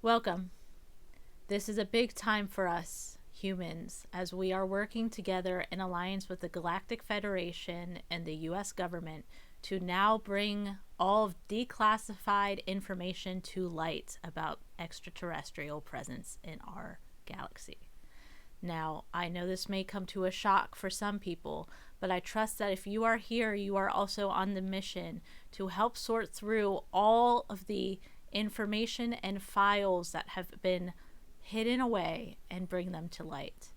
Welcome. This is a big time for us humans as we are working together in alliance with the Galactic Federation and the US government to now bring all of declassified information to light about extraterrestrial presence in our galaxy. Now, I know this may come to a shock for some people, but I trust that if you are here, you are also on the mission to help sort through all of the information and files that have been hidden away and bring them to light.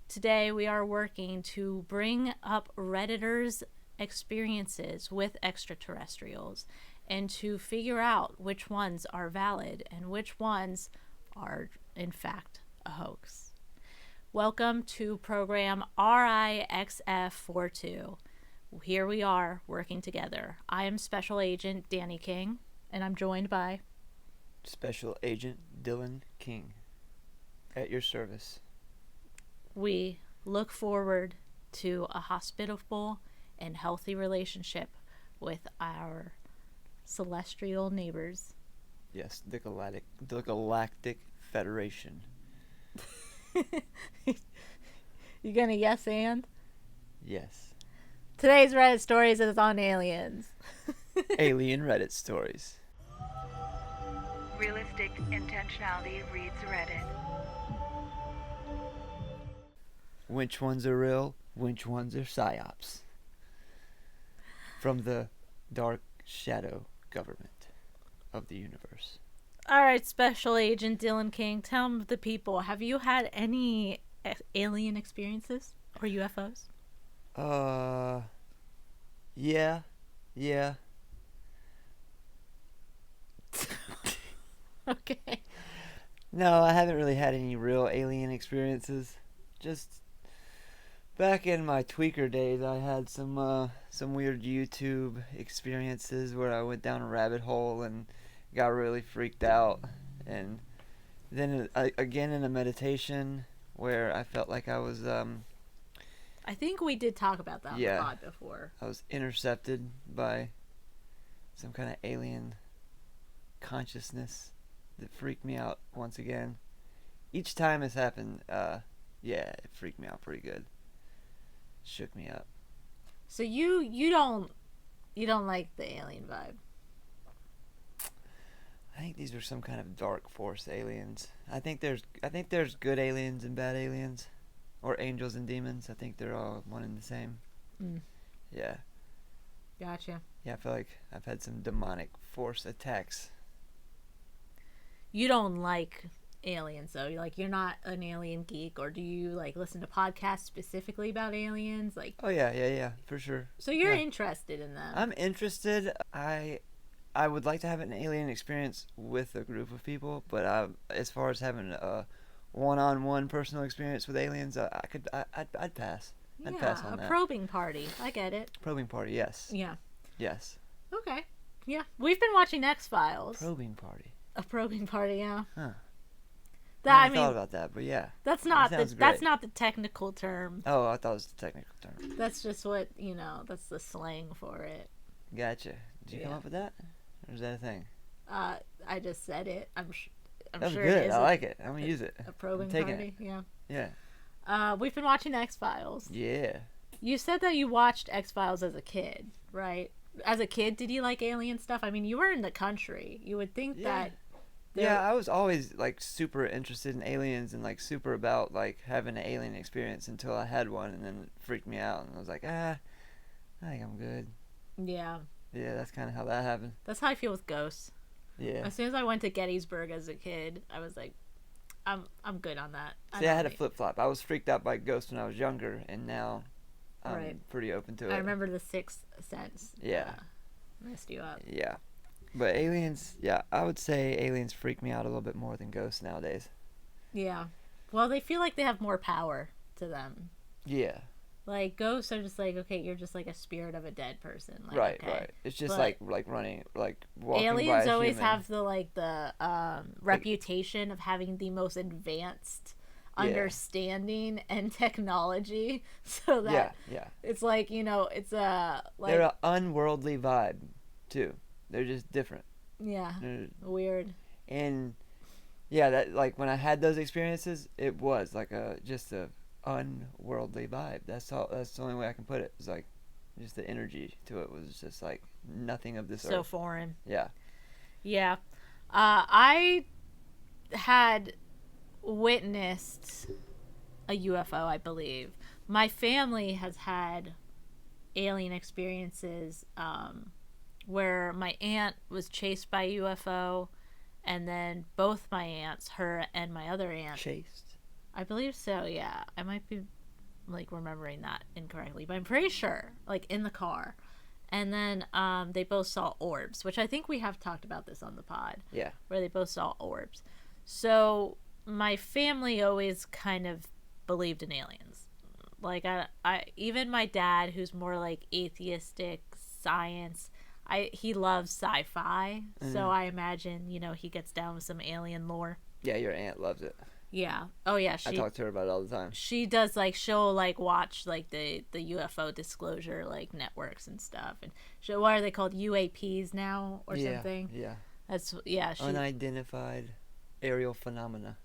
Today, we are working to bring up Redditors' experiences with extraterrestrials and to figure out which ones are valid and which ones are, in fact, a hoax. Welcome to program RIXF42. Here we are working together. I am Special Agent Dani King, and I'm joined by Special Agent Dillon King. At your service. We look forward to a hospitable and healthy relationship with our celestial neighbors. Yes, the Galactic Federation. You gonna yes and? Yes. Today's Reddit stories is on aliens. Alien Reddit stories. Realistic intentionality reads Reddit. Which ones are real? Which ones are psyops? From the dark shadow government of the universe. All right, Special Agent Dillon King, tell the people, have you had any alien experiences or UFOs? Yeah. Okay. No, I haven't really had any real alien experiences. Just back in my tweaker days, I had some weird YouTube experiences where I went down a rabbit hole and got really freaked out. And then again in a meditation where I felt like I was I think we did talk about that on the pod before. I was intercepted by some kind of alien consciousness that freaked me out once again. Each time this happened, it freaked me out pretty good. Shook me up. So you don't like the alien vibe? I think these are some kind of dark force aliens. I think there's good aliens and bad aliens, or angels and demons. I think they're all one and the same. Yeah. Gotcha. Yeah, I feel like I've had some demonic force attacks. You don't like aliens, though? You're not an alien geek, or do you listen to podcasts specifically about aliens? Oh yeah, for sure. So you're interested in them? I'm interested. I would like to have an alien experience with a group of people, but as far as having a one-on-one personal experience with aliens, I'd pass. I'd pass on that. A probing party. I get it. Probing party, yes. Yeah. Yes. Okay. Yeah, we've been watching X-Files. Probing party. A probing party, yeah. Huh. I thought about that, but yeah. That's not the technical term. Oh, I thought it was the technical term. That's just what, that's the slang for it. Gotcha. Did you come up with that? Or is that a thing? I just said it. I'm That's sure good. it is. I like it. I'm going to use it. A probing party, yeah. Yeah. We've been watching X-Files. Yeah. You said that you watched X-Files as a kid, right? As a kid, did you like alien stuff? I mean, you were in the country. You would think that... Yeah, I was always super interested in aliens and super about having an alien experience until I had one, and then it freaked me out, and I was like, I think I'm good. Yeah. Yeah, that's kind of how that happened. That's how I feel with ghosts. Yeah. As soon as I went to Gettysburg as a kid, I was like, I'm good on that. See, I had a flip-flop. I was freaked out by ghosts when I was younger, and now I'm pretty open to it. I remember the Sixth Sense. Yeah. Messed you up. Yeah. But aliens, I would say aliens freak me out a little bit more than ghosts nowadays. Yeah. Well, they feel like they have more power to them. Yeah. Ghosts are just okay, you're just a spirit of a dead person. Right. It's just running, walking aliens by a always human. have the reputation of having the most advanced understanding and technology, so that it's it's they're an unworldly vibe too. They're just different. Yeah. Weird. And yeah, that like when I had those experiences, it was like a unworldly vibe. That's all. That's the only way I can put it. It's like just the energy to it was just like nothing of this So earth. foreign. Yeah. Yeah. I had witnessed a UFO, I believe. My family has had alien experiences where my aunt was chased by a UFO, and then both my aunts, her and my other aunt, Chased. I believe so, yeah. I might be like remembering that incorrectly, but I'm pretty sure, like in the car. And then they both saw orbs, which I think we have talked about this on the pod. Yeah. Where they both saw orbs. So my family always kind of believed in aliens. Like I even my dad, who's more like atheistic science, he loves sci-fi. So I imagine he gets down with some alien lore. Yeah, your aunt loves it. Yeah. Oh yeah. I talk to her about it all the time. She does, like, she'll like watch like the UFO disclosure like networks and stuff, and what are they called, UAPs now or something? Yeah. That's Unidentified aerial phenomena.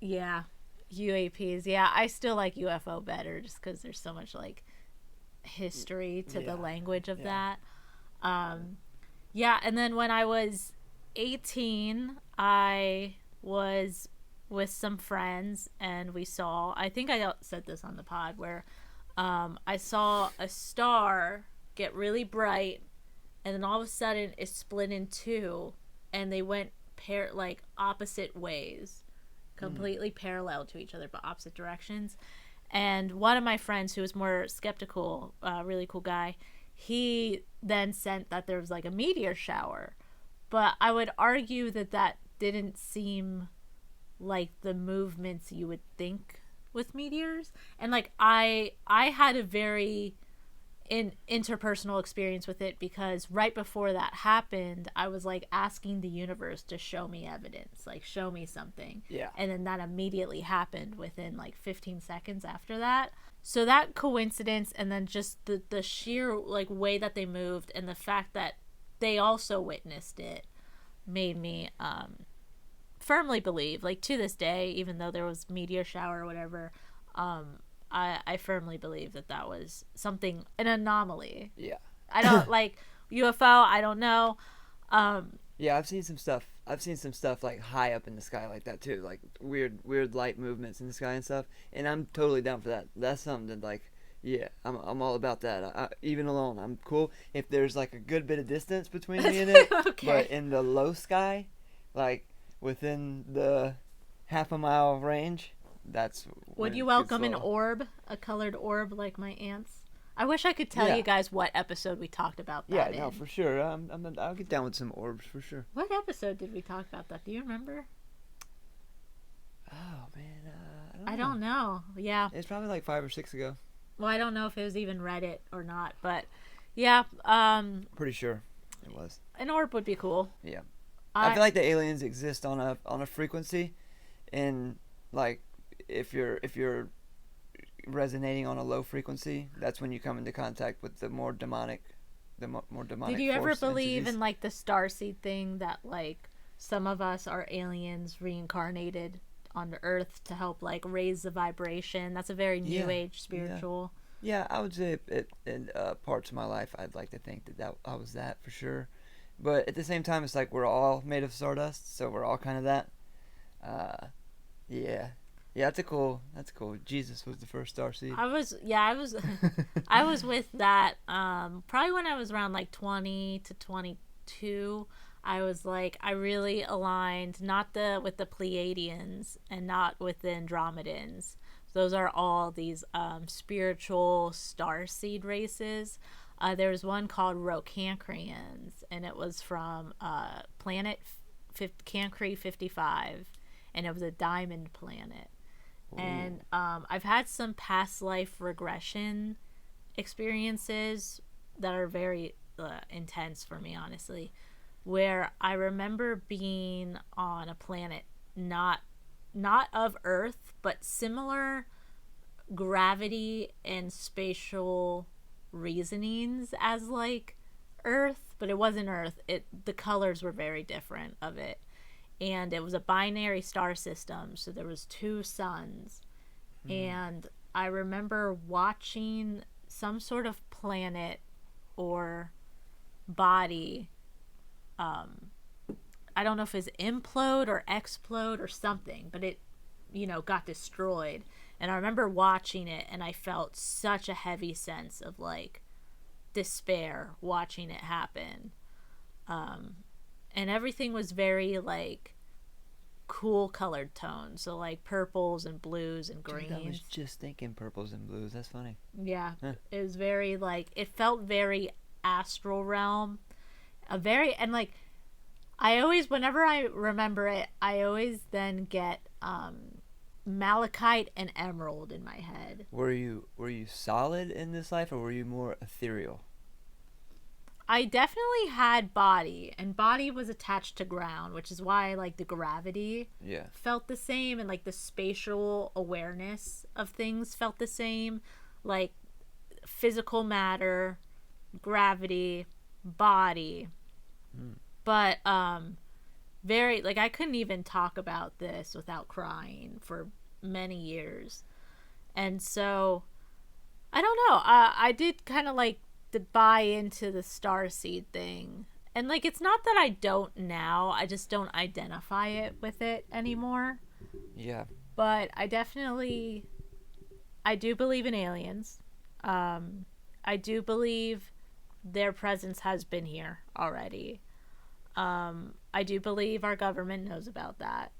Yeah, UAPs. Yeah, I still like UFO better just because there's so much like history to the language of that. Yeah, and then when I was 18, I was with some friends and we saw, I think I said this on the pod, where I saw a star get really bright and then all of a sudden it split in two and they went like opposite ways, completely parallel to each other but opposite directions. And one of my friends who was more skeptical, really cool guy, he then sent that there was like a meteor shower, but I would argue that didn't seem like the movements you would think with meteors. And like I had a very interpersonal experience with it, because right before that happened I was like asking the universe to show me evidence, like show me something. Yeah. And then that immediately happened within like 15 seconds after that. So that coincidence, and then just the sheer like way that they moved and the fact that they also witnessed it, made me firmly believe, like to this day, even though there was meteor shower or whatever, I firmly believe that was something, an anomaly. Yeah. I don't like UFO, I don't know. Yeah, I've seen some stuff. I've seen some stuff like high up in the sky like that too, like weird light movements in the sky and stuff. And I'm totally down for that. That's something that like, yeah, I'm all about that. Even alone, I'm cool if there's like a good bit of distance between me and it. Okay. But in the low sky, like within the half a mile range, that's. Would you welcome an orb, a colored orb like my aunt's? I wish I could tell Yeah. you guys what episode we talked about that Yeah, no, in. for sure. I'll get down with some orbs for sure. What episode did we talk about that? Do you remember? Oh man, I don't know. Yeah. It's probably like 5 or 6 ago. Well, I don't know if it was even Reddit or not, but yeah, Pretty sure it was. an orb would be cool. Yeah. I feel like the aliens exist on a frequency, and like if you're resonating on a low frequency, that's when you come into contact with the more demonic Did you ever force believe entities. in like the starseed thing, that like some of us are aliens reincarnated on Earth to help like raise the vibration? That's a very new age spiritual. Yeah, I would say in parts of my life I'd like to think that I was that for sure, but at the same time it's like we're all made of sawdust, so we're all kind of that. Yeah, that's cool. Jesus was the first starseed. I was I was with that probably when I was around like 20 to 22. I was like, I really aligned with the Pleiadians and not with the Andromedans. Those are all these spiritual starseed races. There was one called Rocancreans, and it was from planet Cancri 55, and it was a diamond planet. Ooh. And I've had some past life regression experiences that are very intense for me, honestly, where I remember being on a planet not of Earth, but similar gravity and spatial reasonings as like Earth, but it wasn't Earth. The colors were very different of it. and it was a binary star system, so there was two suns. And I remember watching some sort of planet or body, I don't know if it's implode or explode or something, but it, got destroyed. And I remember watching it, and I felt such a heavy sense of like despair watching it happen. And everything was very like cool colored tones, so like purples and blues and greens. Dude, I was just thinking purples and blues. That's funny. Yeah, Huh. it was very like, it felt very astral realm, and like I always, whenever I remember it, I always then get malachite and emerald in my head. Were you solid in this life, or were you more ethereal? I definitely had body, and body was attached to ground, which is why like the gravity felt the same, and like the spatial awareness of things felt the same, like physical matter, gravity, body. But very, like, I couldn't even talk about this without crying for many years. And so I don't know, I did kind of like to buy into the starseed thing, and like it's not that I don't now, I just don't identify it with it anymore. But I do believe in aliens. I do believe their presence has been here already. I do believe our government knows about that.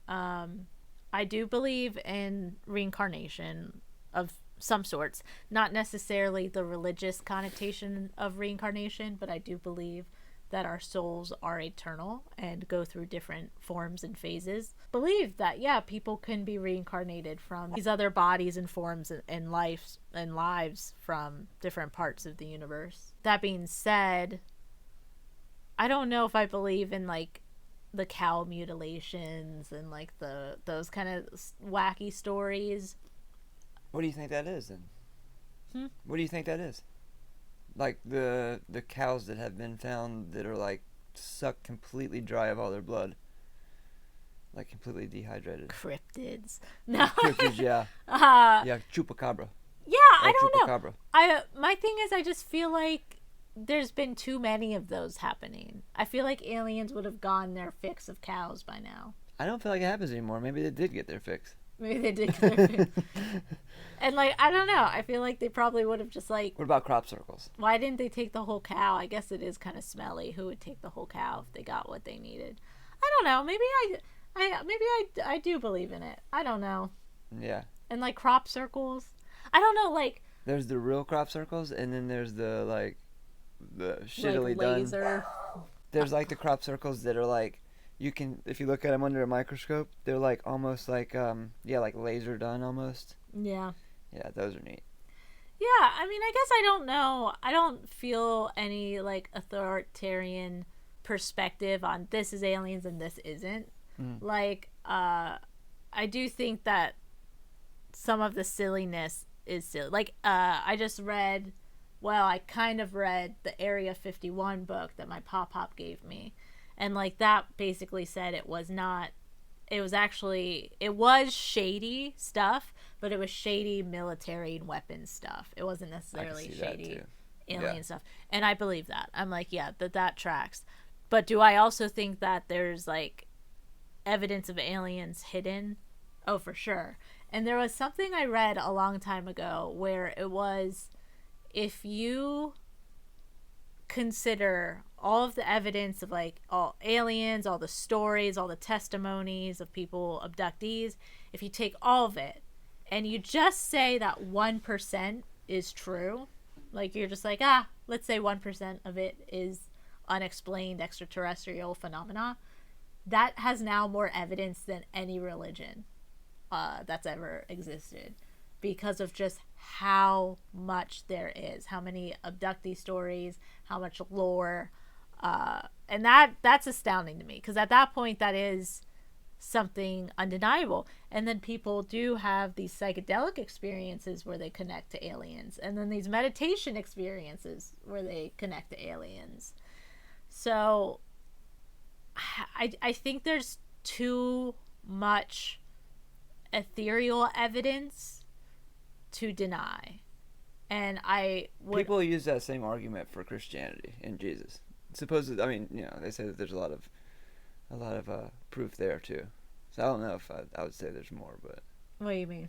I do believe in reincarnation of some sorts, not necessarily the religious connotation of reincarnation, but I do believe that our souls are eternal and go through different forms and phases. Believe that, yeah, people can be reincarnated from these other bodies and forms and lives from different parts of the universe. That being said, I don't know if I believe in like the cow mutilations and like those kind of wacky stories. What do you think that is then? What do you think that is? Like the cows that have been found that are like sucked completely dry of all their blood, like completely dehydrated. Cryptids. No. Cryptids, yeah. Yeah, chupacabra. Yeah, I don't know. My thing is, I just feel like there's been too many of those happening. I feel like aliens would have gotten their fix of cows by now. I don't feel like it happens anymore. Maybe they did get their fix. Maybe they did get their fix. And like, I don't know. I feel like they probably would have just like... What about crop circles? Why didn't they take the whole cow? I guess it is kind of smelly. Who would take the whole cow if they got what they needed? I don't know. Maybe I do believe in it. I don't know. Yeah. And like crop circles. I don't know, like... There's the real crop circles, and then there's the like... the shittily like done. laser. There's like the crop circles that are like, you can, if you look at them under a microscope, they're like almost like like laser done almost. Yeah, those are neat. Yeah, I mean, I guess I don't know. I don't feel any like authoritarian perspective on this is aliens and this isn't. Like I do think that some of the silliness is silly. Like I kind of read the Area 51 book that my pop gave me, and like that basically said it was shady stuff, but it was shady military and weapons stuff. It wasn't necessarily shady alien stuff. And I believe that. I'm like, yeah, that tracks. But do I also think that there's like evidence of aliens hidden? Oh, for sure. And there was something I read a long time ago where it was, if you consider all of the evidence of like all aliens, all the stories, all the testimonies of people, abductees, if you take all of it and you just say that 1% is true, like you're just like, let's say 1% of it is unexplained extraterrestrial phenomena, that has now more evidence than any religion that's ever existed, because of just how much there is, how many abductee stories, how much lore, and that's astounding to me, because at that point that is something undeniable. And then people do have these psychedelic experiences where they connect to aliens, and then these meditation experiences where they connect to aliens. So I think there's too much ethereal evidence to deny. And people use that same argument for Christianity and Jesus. Supposedly, I mean, they say that there's a lot of proof there too. So I don't know if I would say there's more, but what do you mean?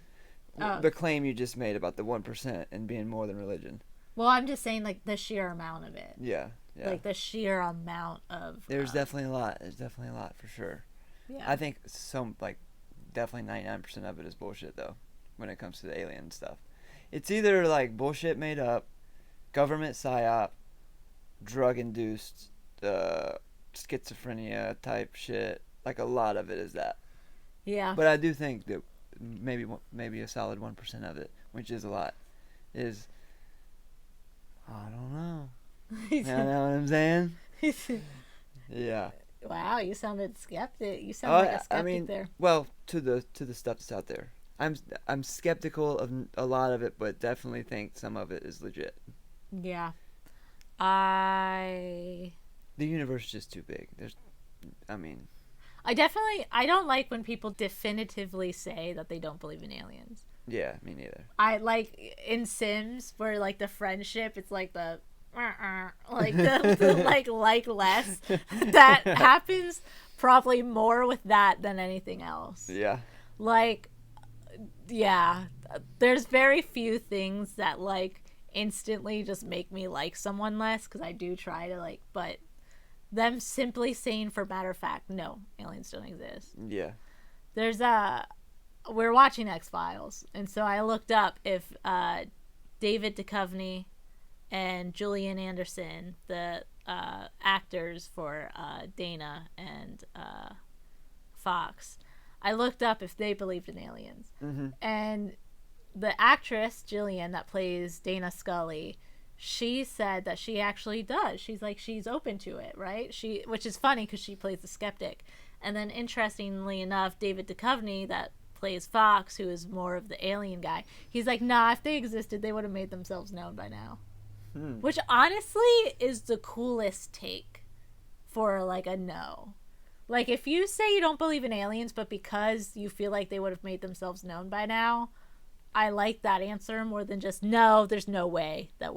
The claim you just made about the 1% and being more than religion. Well, I'm just saying, like, the sheer amount of it. Yeah. Like, the sheer amount of... There's definitely a lot. There's definitely a lot, for sure. Yeah. I think definitely 99% of it is bullshit, though, when it comes to the alien stuff. It's either, like, bullshit made up, government psyop, drug-induced, schizophrenia type shit. Like, a lot of it is that. Yeah. But I do think that maybe a solid 1% of it, which is a lot, is... I don't know. You know what I'm saying? Yeah. Wow, you sounded skeptic. You sound like a skeptic there. Well, to the stuff that's out there, I'm skeptical of a lot of it, but definitely think some of it is legit. Yeah. The universe is just too big. I don't like when people definitively say that they don't believe in aliens. Yeah, me neither. I like in Sims where like the friendship, it's like the like the like less. That happens probably more with that than anything else. Yeah. Like, yeah, there's very few things that like instantly just make me like someone less, because I do try to like, but them simply saying for matter of fact, no, aliens don't exist. Yeah. We're watching X-Files, and so I looked up if David Duchovny and Julian Anderson, the actors for Dana and Fox, I looked up if they believed in aliens. Mm-hmm. And the actress, Jillian, that plays Dana Scully, she said that she actually does. She's like, she's open to it, right? Which is funny because she plays the skeptic. And then interestingly enough, David Duchovny, that plays Fox, who is more of the alien guy, he's like, nah, if they existed, they would have made themselves known by now. Which honestly is the coolest take for like a no. Like, if you say you don't believe in aliens, but because you feel like they would have made themselves known by now, I like that answer more than just, no, there's no way that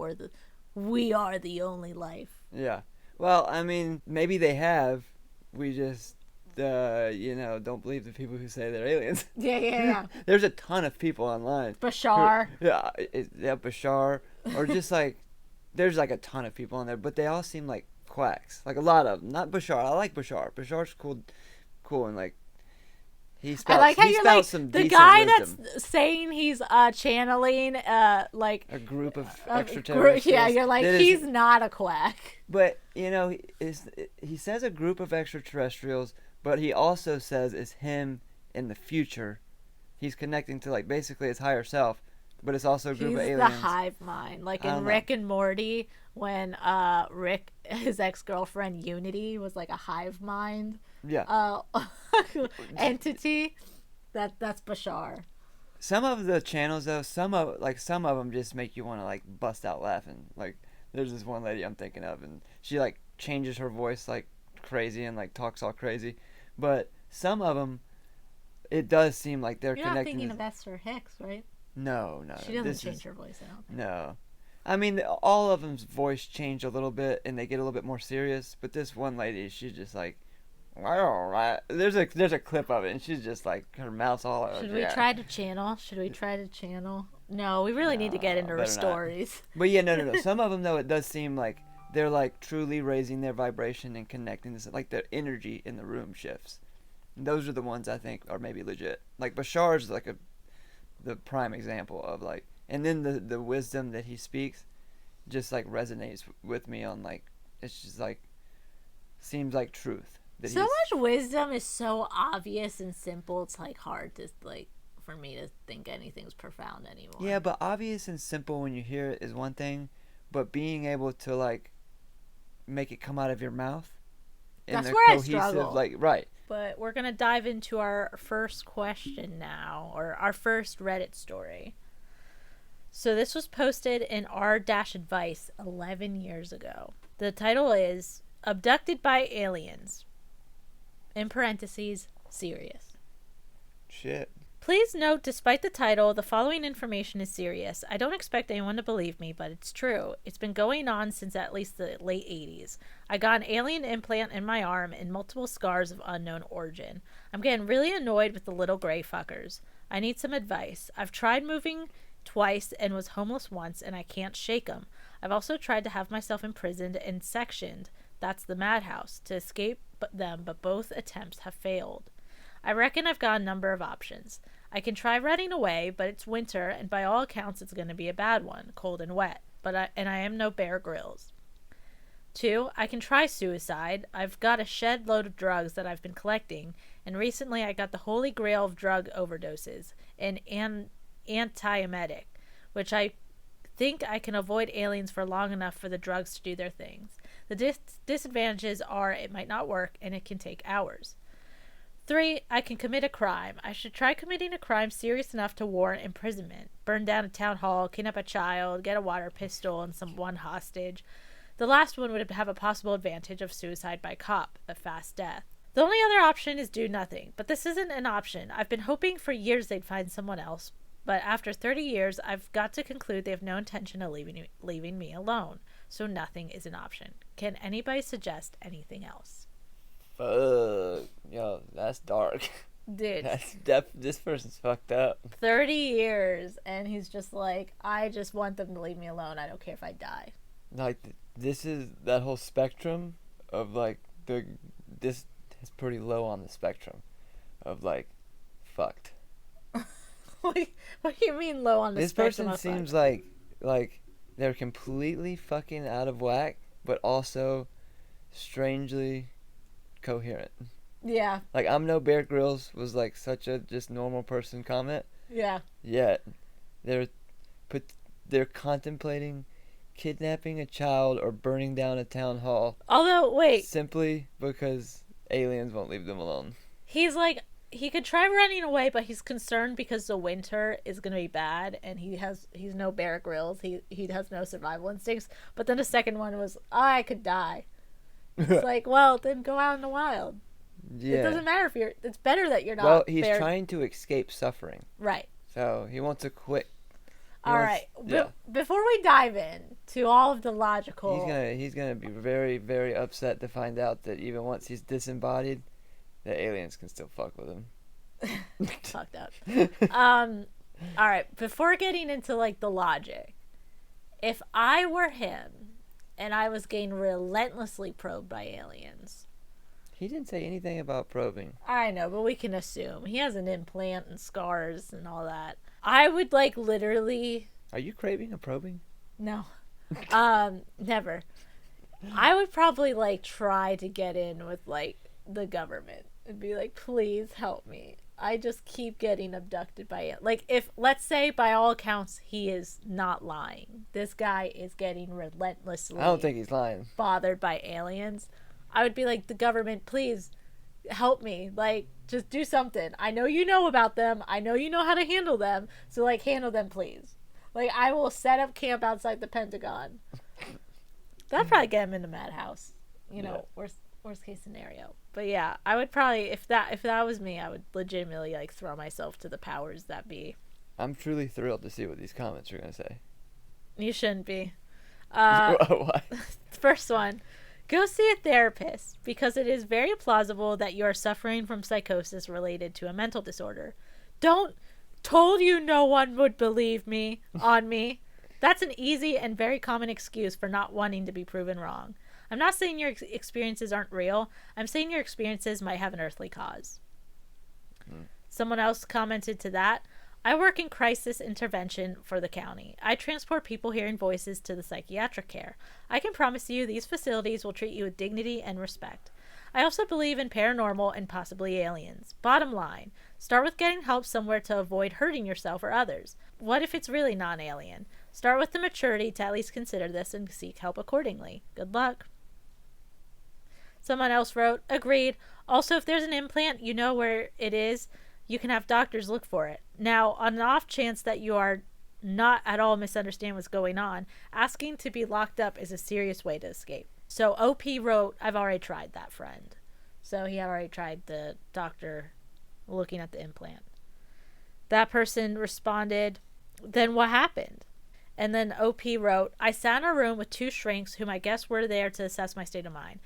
we are the only life. Yeah. Well, I mean, maybe they have. We just, don't believe the people who say they're aliens. Yeah. There's a ton of people online. Bashar. Bashar. Or just like, there's like a ton of people on there, but they all seem like quacks. Like a lot of them. Not Bashar. I like Bashar. Bashar's cool and like, he spouts, I like how you're like the guy wisdom. That's saying he's channeling like a group of extraterrestrials. Yeah, you're like, he's not a quack. But he says a group of extraterrestrials, but he also says it's him in the future. He's connecting to like basically his higher self, but it's also a group of aliens. He's the hive mind, like in Rick and Morty, when Rick, his ex-girlfriend Unity, was like a hive mind. Yeah. Entity. That's Bashar. Some of the channels though, some of them just make you want to like bust out laughing. Like there's this one lady I'm thinking of, and she like changes her voice like crazy and like talks all crazy. But some of them, it does seem like they're connecting. You're not thinking of Esther Hicks, right? No. She doesn't change her voice, I don't think. No. I mean, all of them's voice changed a little bit, and they get a little bit more serious. But this one lady, she's just like, there's a clip of it, and she's just like, her mouth's all over. Should we try to channel? No, we really need to get into her stories. Not. But yeah, no. Some of them, though, it does seem like they're like truly raising their vibration and connecting this, like the energy in the room shifts. And those are the ones I think are maybe legit. Like Bashar's like the prime example of like, and then the wisdom that he speaks just like resonates with me on like, it's just like, seems like truth. So much wisdom is so obvious and simple, it's like hard to like for me to think anything's profound anymore. Yeah, but obvious and simple when you hear it is one thing, but being able to like make it come out of your mouth, that's where I struggle. Like, right. But we're gonna dive into our first question now, or our first Reddit story. So this was posted in r-advice 11 years ago. The title is "Abducted by Aliens." In parentheses, Serious. Shit. Please note, despite the title, the following information is serious. I don't expect anyone to believe me, but it's true. It's been going on since at least the late 80s. I got an alien implant in my arm and multiple scars of unknown origin. I'm getting really annoyed with the little gray fuckers. I need some advice. I've tried moving twice and was homeless once, and I can't shake them. I've also tried to have myself imprisoned and sectioned, that's the madhouse, to escape them, but both attempts have failed. I reckon I've got a number of options. I can try running away, but it's winter, and by all accounts it's going to be a bad one, cold and wet, I am no Bear Grylls. 2, I can try suicide. I've got a shed load of drugs that I've been collecting, and recently I got the holy grail of drug overdoses, an antiemetic, which I think I can avoid aliens for long enough for the drugs to do their things. The disadvantages are it might not work, and it can take hours. 3, I can commit a crime. I should try committing a crime serious enough to warrant imprisonment. Burn down a town hall, kidnap a child, get a water pistol, and one hostage. The last one would have a possible advantage of suicide by cop, a fast death. The only other option is do nothing, but this isn't an option. I've been hoping for years they'd find someone else, but after 30 years, I've got to conclude they have no intention of leaving me alone, so nothing is an option. Can anybody suggest anything else? Fuck. Yo, that's dark. Dude. This person's fucked up. 30 years, and he's just like, I just want them to leave me alone. I don't care if I die. Like, this is that whole spectrum of, like, this is pretty low on the spectrum of, like, fucked. What do you mean low on the this spectrum? This person seems like they're completely fucking out of whack, but also strangely coherent. Yeah. Like, I'm no Bear Grylls was like such a just normal person comment. Yeah. Yet they're contemplating kidnapping a child or burning down a town hall. Although, wait. Simply because aliens won't leave them alone. He's like, he could try running away, but he's concerned because the winter is going to be bad, and he's no Bear Grylls. He has no survival instincts. But then the second one was, I could die. It's like, well, then go out in the wild. Yeah. It doesn't matter if it's better that you're not. Well, he's trying to escape suffering. Right. So he wants to quit. Before we dive in to all of the logical, he's gonna be very, very upset to find out that even once he's disembodied, the aliens can still fuck with him. Fucked up. All right. Before getting into like the logic, if I were him and I was getting relentlessly probed by aliens. He didn't say anything about probing. I know, but we can assume. He has an implant and scars and all that. I would like literally... Are you craving a probing? No. Never. I would probably like try to get in with like the government and be like, please help me. I just keep getting abducted by it. Like, if, let's say, by all accounts, he is not lying. This guy is getting relentlessly... I don't think he's lying. ...bothered by aliens. I would be like, the government, please help me. Like, just do something. I know you know about them. I know you know how to handle them. So, like, handle them, please. Like, I will set up camp outside the Pentagon. That'd probably get him in the madhouse. You know, worst case scenario. But yeah, I would probably, if that was me, I would legitimately like throw myself to the powers that be. I'm truly thrilled to see what these comments are gonna say. You shouldn't be. Why? First one, go see a therapist because it is very plausible that you are suffering from psychosis related to a mental disorder. Told you no one would believe me on me. That's an easy and very common excuse for not wanting to be proven wrong. I'm not saying your experiences aren't real. I'm saying your experiences might have an earthly cause. Someone else commented to that. I work in crisis intervention for the county. I transport people hearing voices to the psychiatric care. I can promise you these facilities will treat you with dignity and respect. I also believe in paranormal and possibly aliens. Bottom line, start with getting help somewhere to avoid hurting yourself or others. What if it's really non-alien? Start with the maturity to at least consider this and seek help accordingly. Good luck. Someone else wrote, agreed. Also, if there's an implant, you know where it is. You can have doctors look for it. Now, on an off chance that you are not at all misunderstand what's going on, asking to be locked up is a serious way to escape. So OP wrote, I've already tried that, friend. So he had already tried the doctor looking at the implant. That person responded, then what happened? And then OP wrote, I sat in a room with 2 shrinks whom I guess were there to assess my state of mind.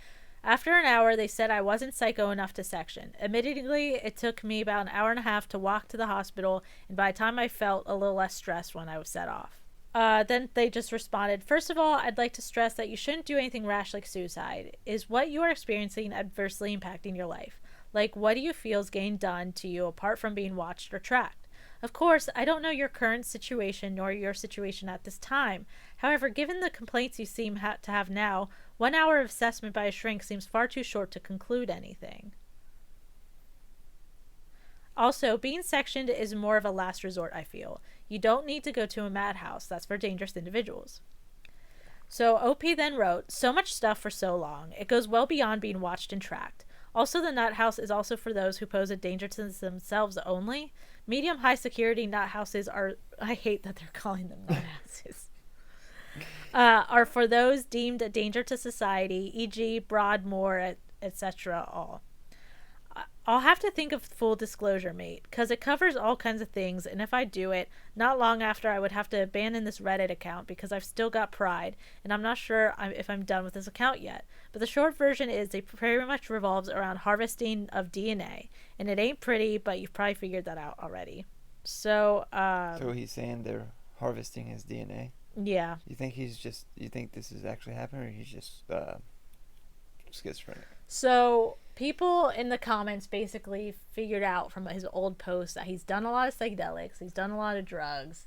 After an hour, they said I wasn't psycho enough to section. Admittedly, it took me about an hour and a half to walk to the hospital, and by the time I felt a little less stressed when I was set off. Then they just responded, first of all, I'd like to stress that you shouldn't do anything rash like suicide. Is what you are experiencing adversely impacting your life? Like, what do you feel is getting done to you apart from being watched or tracked? Of course, I don't know your current situation nor your situation at this time. However, given the complaints you seem to have now, 1 hour of assessment by a shrink seems far too short to conclude anything. Also, being sectioned is more of a last resort, I feel. You don't need to go to a madhouse. That's for dangerous individuals. So OP then wrote, so much stuff for so long. It goes well beyond being watched and tracked. Also, the nut house is also for those who pose a danger to themselves only. Medium high security nut houses are, I hate that they're calling them nut houses, are for those deemed a danger to society, e.g. Broadmoor, etc. all. I'll have to think of full disclosure, mate, because it covers all kinds of things, and if I do it, not long after I would have to abandon this Reddit account because I've still got pride, and I'm not sure if I'm done with this account yet. But the short version is it pretty much revolves around harvesting of DNA, and it ain't pretty, but you've probably figured that out already. So he's saying they're harvesting his DNA? Yeah. You think this is actually happening, or he's just schizophrenic? So people in the comments basically figured out from his old posts that he's done a lot of psychedelics, he's done a lot of drugs,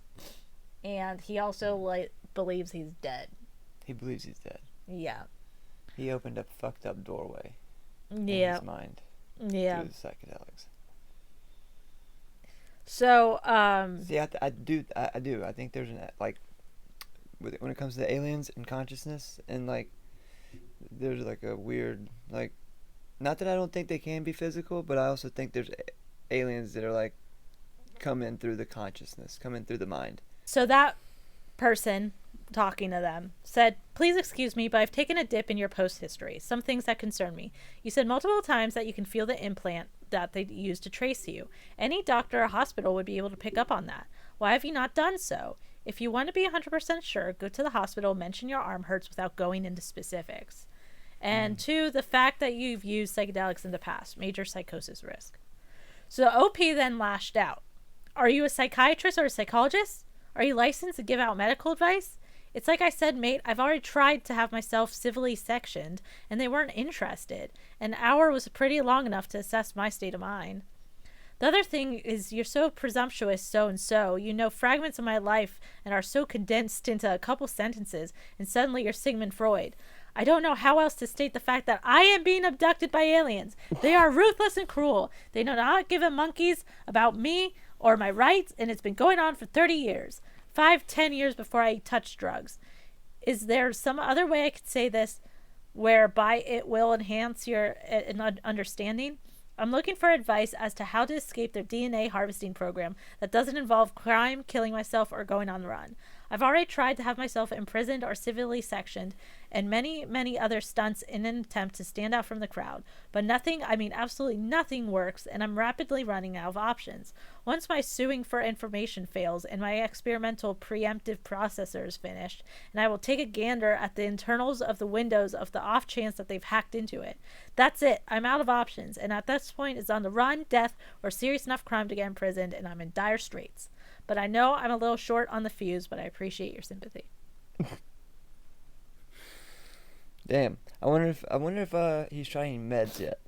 and he also believes he's dead. He believes he's dead. Yeah. He opened up a fucked up doorway in Yeah. his mind Yeah. through the psychedelics. So see, I do. I think there's when it comes to the aliens and consciousness, and there's a weird, not that I don't think they can be physical, but I also think there's aliens that are come in through the consciousness, come in through the mind. So that person talking to them said, please excuse me, but I've taken a dip in your post history. Some things that concern me. You said multiple times that you can feel the implant that they use to trace you. Any doctor or hospital would be able to pick up on that. Why have you not done so? If you want to be 100% sure, go to the hospital, mention your arm hurts without going into specifics. And 2, the fact that you've used psychedelics in the past, major psychosis risk. So OP then lashed out. Are you a psychiatrist or a psychologist? Are you licensed to give out medical advice? It's like I said, mate, I've already tried to have myself civilly sectioned, and they weren't interested. An hour was pretty long enough to assess my state of mind. The other thing is you're so presumptuous, so-and-so. You know fragments of my life and are so condensed into a couple sentences, and suddenly you're Sigmund Freud. I don't know how else to state the fact that I am being abducted by aliens. They are ruthless and cruel. They do not give a monkeys about me or my rights, and it's been going on for 30 years. 5-10 years before I touched drugs. Is there some other way I could say this whereby it will enhance your understanding? I'm looking for advice as to how to escape their DNA harvesting program that doesn't involve crime, killing myself, or going on the run. I've already tried to have myself imprisoned or civilly sectioned, and many, many other stunts in an attempt to stand out from the crowd. But nothing, I mean absolutely nothing works, and I'm rapidly running out of options. Once my suing for information fails and my experimental preemptive processor is finished, and I will take a gander at the internals of the windows of the off chance that they've hacked into it. That's it. I'm out of options, and at this point it's on the run, death, or serious enough crime to get imprisoned, and I'm in dire straits. But I know I'm a little short on the fuse, but I appreciate your sympathy. Damn. I wonder if he's trying meds yet.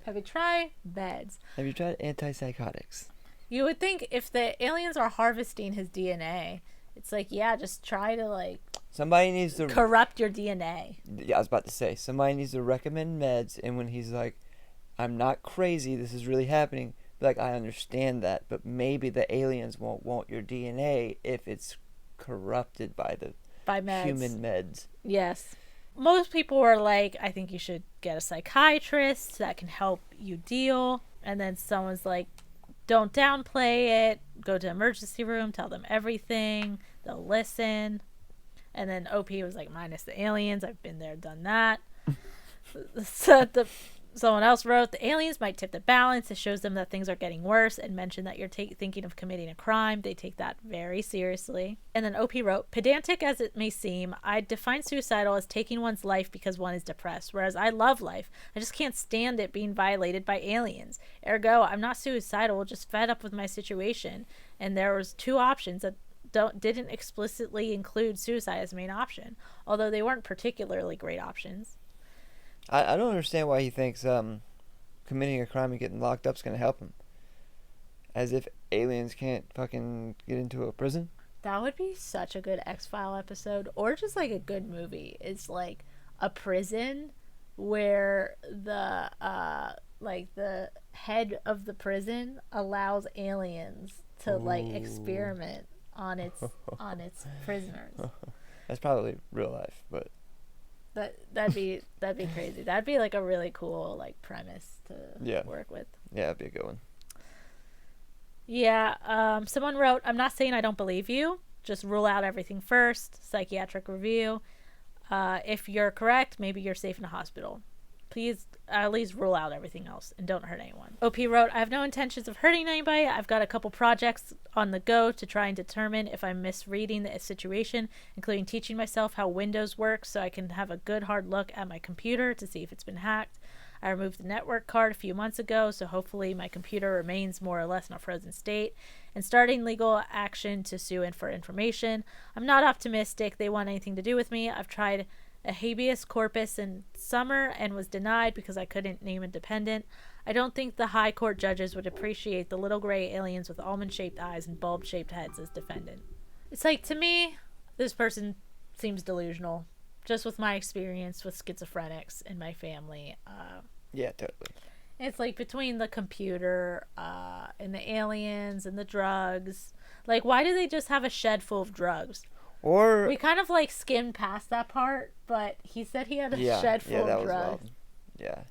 Have you tried meds? Have you tried antipsychotics? You would think if the aliens are harvesting his DNA, it's just try to somebody needs to corrupt your DNA. Yeah, I was about to say, somebody needs to recommend meds, and when he's like, I'm not crazy, this is really happening, I understand that, but maybe the aliens won't want your DNA if it's corrupted by meds. Human meds. Yes. Most people were like, I think you should get a psychiatrist that can help you deal. And then someone's like, don't downplay it. Go to emergency room. Tell them everything. They'll listen. And then OP was like, minus the aliens. I've been there, done that. So Someone else wrote, the aliens might tip the balance. It shows them that things are getting worse, and mentioned that you're thinking of committing a crime. They take that very seriously. And then OP wrote, pedantic as it may seem, I define suicidal as taking one's life because one is depressed, whereas I love life. I just can't stand it being violated by aliens. Ergo, I'm not suicidal, just fed up with my situation. And there was 2 options that didn't explicitly include suicide as a main option, although they weren't particularly great options. I don't understand why he thinks committing a crime and getting locked up is going to help him. As if aliens can't fucking get into a prison. That would be such a good X-File episode, or just like a good movie. It's like a prison where the the head of the prison allows aliens to like experiment on its prisoners. That's probably real life, but that'd be crazy. That'd be like a really cool like premise to work with. Yeah, that'd be a good one. Yeah, someone wrote, I'm not saying I don't believe you. Just rule out everything first. Psychiatric review. If you're correct, maybe you're safe in a hospital. Please at least rule out everything else and don't hurt anyone. OP wrote, I have no intentions of hurting anybody. I've got a couple projects on the go to try and determine if I'm misreading the situation, including teaching myself how Windows works so I can have a good hard look at my computer to see if it's been hacked. I removed the network card a few months ago, so hopefully my computer remains more or less in a frozen state. And starting legal action to sue in for information. I'm not optimistic they want anything to do with me. I've tried a habeas corpus in summer and was denied because I couldn't name a defendant. I don't think the high court judges would appreciate the little gray aliens with almond-shaped eyes and bulb-shaped heads as defendant. It's like, to me, this person seems delusional. Just with my experience with schizophrenics in my family. Yeah, totally. It's like between the computer and the aliens and the drugs. Like, why do they just have a shed full of drugs? Or we kind of like skimmed past that part, but he said he had a shed full of drugs. Yeah.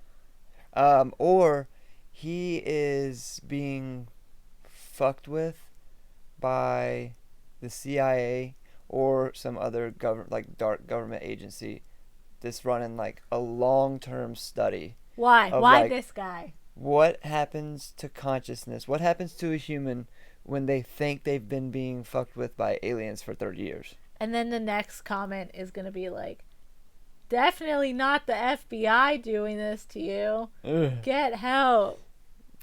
Or he is being fucked with by the CIA or some other dark government agency that's running like a long-term study. Why? Why this guy? What happens to consciousness? What happens to a human when they think they've been being fucked with by aliens for 30 years? And then the next comment is going to be like, definitely not the FBI doing this to you. Ugh. Get help.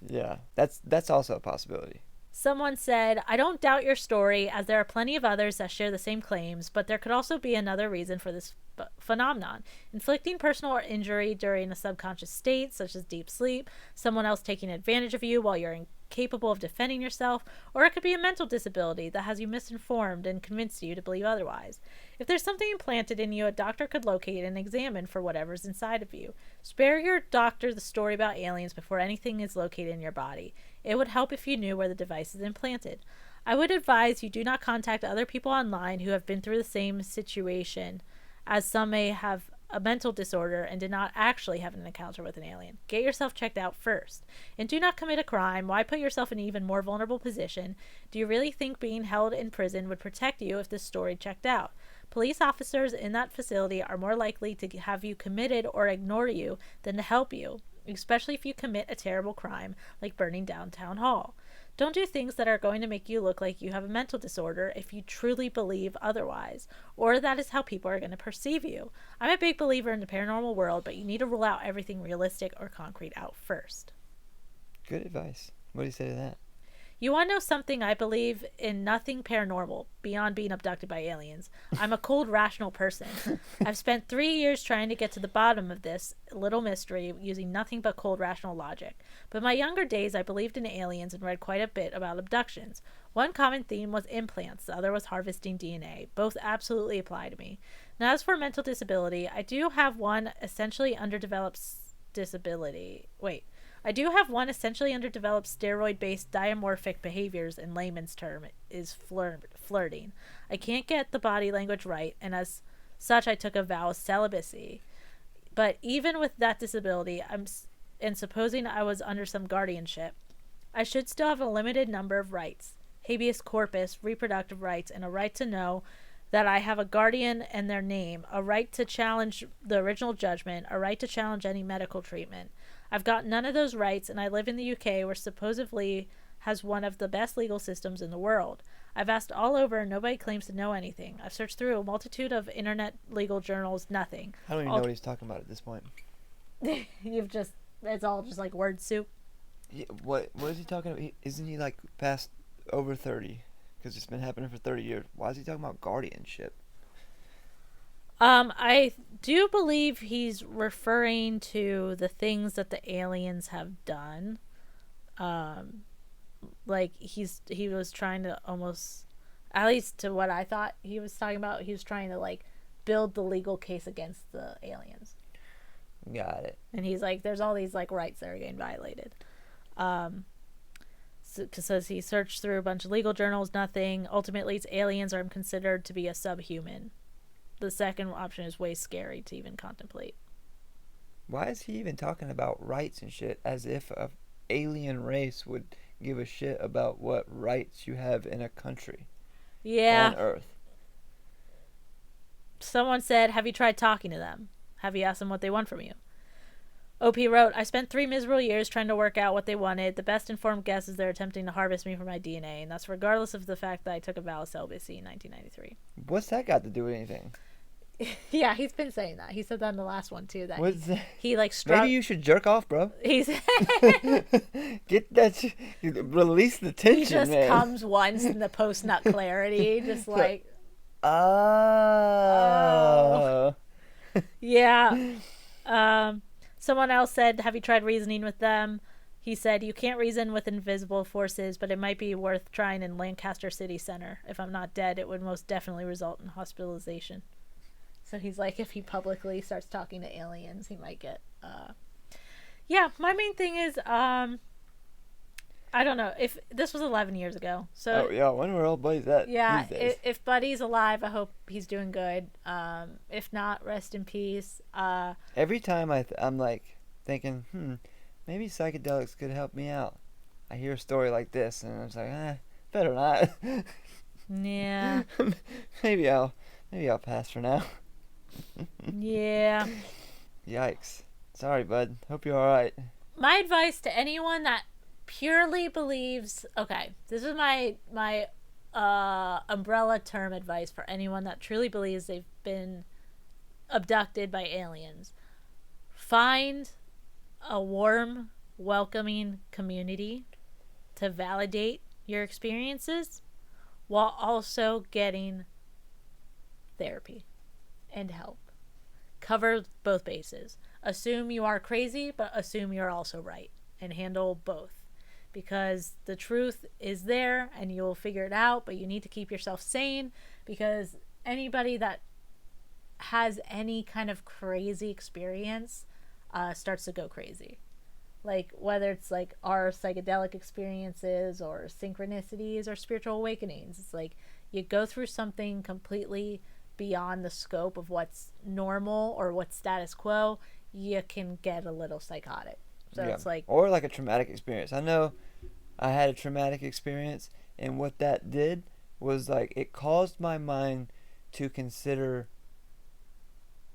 Yeah, that's also a possibility. Someone said, I don't doubt your story, as there are plenty of others that share the same claims, but there could also be another reason for this phenomenon. Inflicting personal injury during a subconscious state, such as deep sleep, someone else taking advantage of you while you're incapable of defending yourself, or it could be a mental disability that has you misinformed and convinced you to believe otherwise. If there's something implanted in you, a doctor could locate and examine for whatever's inside of you. Spare your doctor the story about aliens before anything is located in your body. It would help if you knew where the device is implanted. I would advise you do not contact other people online who have been through the same situation, as some may have a mental disorder and did not actually have an encounter with an alien. Get yourself checked out first. And do not commit a crime. Why put yourself in an even more vulnerable position? Do you really think being held in prison would protect you if this story checked out? Police officers in that facility are more likely to have you committed or ignore you than to help you, especially if you commit a terrible crime like burning down town hall. Don't do things that are going to make you look like you have a mental disorder if you truly believe otherwise, or that is how people are going to perceive you. I'm a big believer in the paranormal world, but you need to rule out everything realistic or concrete out first. Good advice. What do you say to that? You want to know something? I believe in nothing paranormal beyond being abducted by aliens. I'm a cold, rational person. I've spent 3 years trying to get to the bottom of this little mystery using nothing but cold, rational logic. But in my younger days, I believed in aliens and read quite a bit about abductions. One common theme was implants. The other was harvesting DNA. Both absolutely apply to me. Now, as for mental disability, I do have one essentially underdeveloped steroid-based dimorphic behaviors, in layman's term, is flirting. I can't get the body language right, and as such I took a vow of celibacy. But even with that disability, and supposing I was under some guardianship, I should still have a limited number of rights. Habeas corpus, reproductive rights, and a right to know that I have a guardian and their name, a right to challenge the original judgment, a right to challenge any medical treatment. I've got none of those rights, and I live in the UK, where supposedly has one of the best legal systems in the world. I've asked all over, and nobody claims to know anything. I've searched through a multitude of internet legal journals, nothing. I don't even know what he's talking about at this point. It's all just like word soup. Yeah, what is he talking about? Isn't he like past over 30? Because it's been happening for 30 years. Why is he talking about guardianship? I do believe he's referring to the things that the aliens have done. Like he was trying to almost, at least to what I thought he was talking about, he was trying to like build the legal case against the aliens. Got it. And he's like, there's all these like rights that are getting violated. Says he searched through a bunch of legal journals, nothing. Ultimately, it's aliens are considered to be a subhuman. The second option is way scary to even contemplate. Why is he even talking about rights and shit as if a alien race would give a shit about what rights you have in a country? Yeah. On Earth. Someone said, have you tried talking to them? Have you asked them what they want from you? OP wrote, I spent 3 miserable years trying to work out what they wanted. The best informed guess is they're attempting to harvest me for my DNA, and that's regardless of the fact that I took a vow of celibacy in 1993. What's that got to do with anything? Yeah, he's been saying that. He said that in the last one, too. That What's that? He like struck... Maybe you should jerk off, bro. He's... Get that... Release the tension, he just man. comes once in the post-nut clarity, just like... Oh. Yeah. Someone else said, have you tried reasoning with them? He said, you can't reason with invisible forces, but it might be worth trying in Lancaster City Center. If I'm not dead, it would most definitely result in hospitalization. So he's like, if he publicly starts talking to aliens, he might get... Yeah, my main thing is, I don't know. If this was 11 years ago. So oh, yeah, when were old buddies at? Yeah, if Buddy's alive, I hope he's doing good. If not, rest in peace. Every time I'm like thinking, maybe psychedelics could help me out. I hear a story like this, and I was like, better not. Yeah. maybe I'll pass for now. Yeah. Yikes. Sorry, bud. Hope you're all right. My advice to anyone that purely believes, okay, this is my umbrella term advice for anyone that truly believes they've been abducted by aliens. Find a warm, welcoming community to validate your experiences while also getting therapy and help. Cover both bases. Assume you are crazy, but assume you're also right, and handle both. Because the truth is there and you'll figure it out, but you need to keep yourself sane, because anybody that has any kind of crazy experience starts to go crazy. Like whether it's like our psychedelic experiences or synchronicities or spiritual awakenings, it's like you go through something completely beyond the scope of what's normal or what's status quo, you can get a little psychotic. So yeah. It's like... Or like a traumatic experience. I know I had a traumatic experience, and what that did was like it caused my mind to consider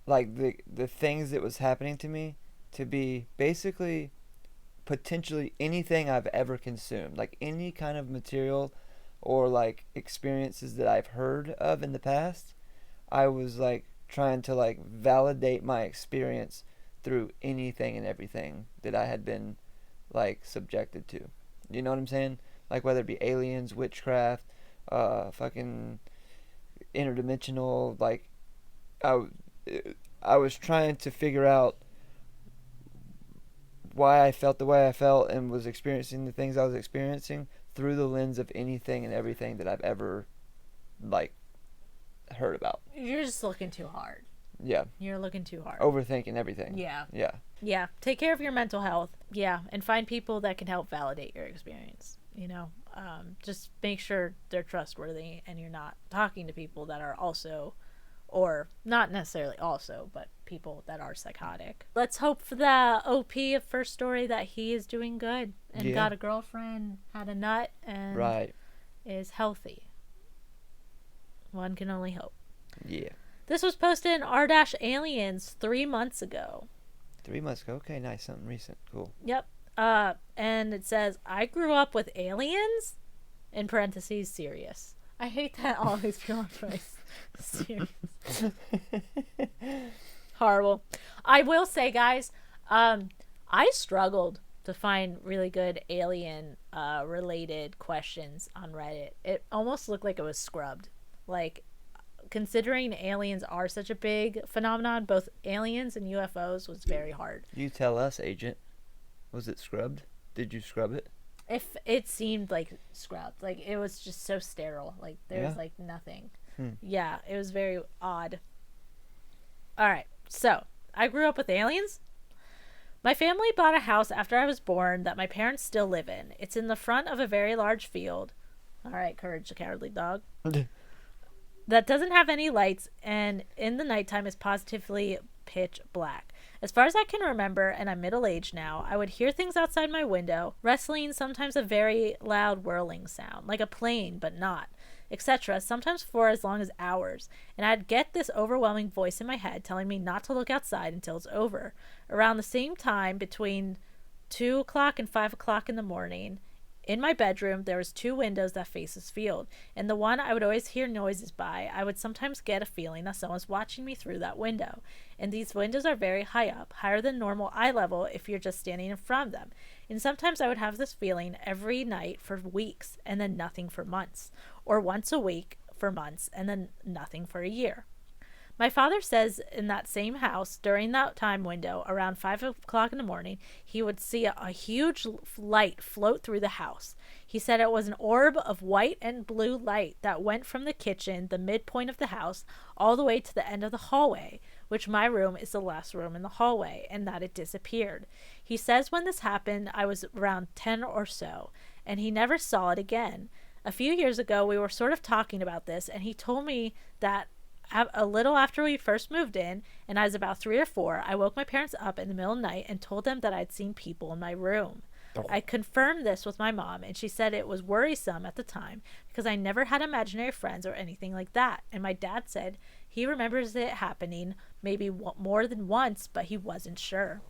like the things that was happening to me to be basically potentially anything I've ever consumed. Like any kind of material or like experiences that I've heard of in the past, I was like trying to like validate my experience through anything and everything that I had been like subjected to. You know what I'm saying? Like whether it be aliens, witchcraft, fucking interdimensional, like I was trying to figure out why I felt the way I felt and was experiencing the things I was experiencing through the lens of anything and everything that I've ever like heard about. You're just looking too hard. Yeah. You're looking too hard. Overthinking everything. Yeah. Yeah. Yeah. Take care of your mental health. Yeah. And find people that can help validate your experience. You know, just make sure they're trustworthy and you're not talking to people that are also, or not necessarily also, but people that are psychotic. Let's hope for the OP of first story that he is doing good and got a girlfriend, had a nut, and is healthy. One can only hope. Yeah. This was posted in R-Aliens 3 months ago. 3 months ago. Okay, nice. Something recent. Cool. Yep. And it says, I grew up with aliens, in parentheses, serious. I hate that all these people are serious. Horrible. I will say, guys, I struggled to find really good alien related questions on Reddit. It almost looked like it was scrubbed. Like, considering aliens are such a big phenomenon, both aliens and UFOs was very hard. You tell us, Agent. Was it scrubbed? Did you scrub it? If it seemed like scrubbed, like it was just so sterile, like there was like nothing. Yeah, it was very odd. All right, so I grew up with aliens. My family bought a house after I was born that my parents still live in. It's in the front of a very large field. All right, Courage the Cowardly Dog. That doesn't have any lights, and in the nighttime is positively pitch black. As far as I can remember, and I'm middle-aged now, I would hear things outside my window, wrestling, sometimes a very loud whirling sound, like a plane, but not, etc., sometimes for as long as hours, and I'd get this overwhelming voice in my head telling me not to look outside until it's over. Around the same time, between 2 o'clock and 5 o'clock in the morning, in my bedroom, there was 2 windows that face this field, and the one I would always hear noises by, I would sometimes get a feeling that someone's watching me through that window. And these windows are very high up, higher than normal eye level if you're just standing in front of them. And sometimes I would have this feeling every night for weeks, and then nothing for months. Or once a week for months, and then nothing for a year. My father says in that same house, during that time window, around 5 o'clock in the morning, he would see a huge light float through the house. He said it was an orb of white and blue light that went from the kitchen, the midpoint of the house, all the way to the end of the hallway, which my room is the last room in the hallway, and that it disappeared. He says when this happened, I was around 10 or so, and he never saw it again. A few years ago, we were sort of talking about this, and he told me that a little after we first moved in, and I was about 3 or 4, I woke my parents up in the middle of the night and told them that I'd seen people in my room. Oh. I confirmed this with my mom, and she said it was worrisome at the time because I never had imaginary friends or anything like that. And my dad said he remembers it happening maybe more than once, but he wasn't sure.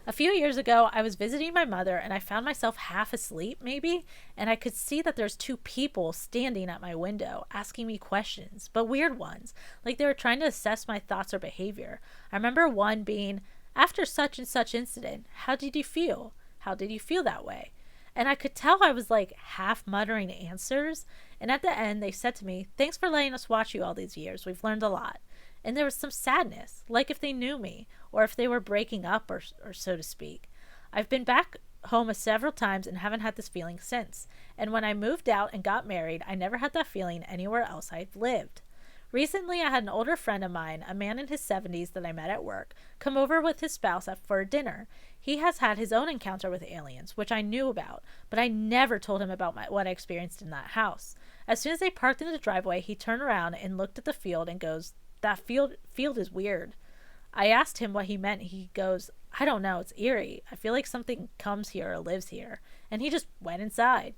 A few years ago, I was visiting my mother, and I found myself half asleep, maybe, and I could see that there's 2 people standing at my window, asking me questions, but weird ones, like they were trying to assess my thoughts or behavior. I remember one being, after such and such incident, how did you feel? How did you feel that way? And I could tell I was like half muttering answers, and at the end, they said to me, thanks for letting us watch you all these years. We've learned a lot. And there was some sadness, like if they knew me, or if they were breaking up, or so to speak. I've been back home several times and haven't had this feeling since. And when I moved out and got married, I never had that feeling anywhere else I've lived. Recently, I had an older friend of mine, a man in his 70s that I met at work, come over with his spouse for dinner. He has had his own encounter with aliens, which I knew about, but I never told him about what I experienced in that house. As soon as they parked in the driveway, he turned around and looked at the field and goes, that field is weird. I asked him what he meant. He goes, I don't know. It's eerie. I feel like something comes here or lives here. And he just went inside.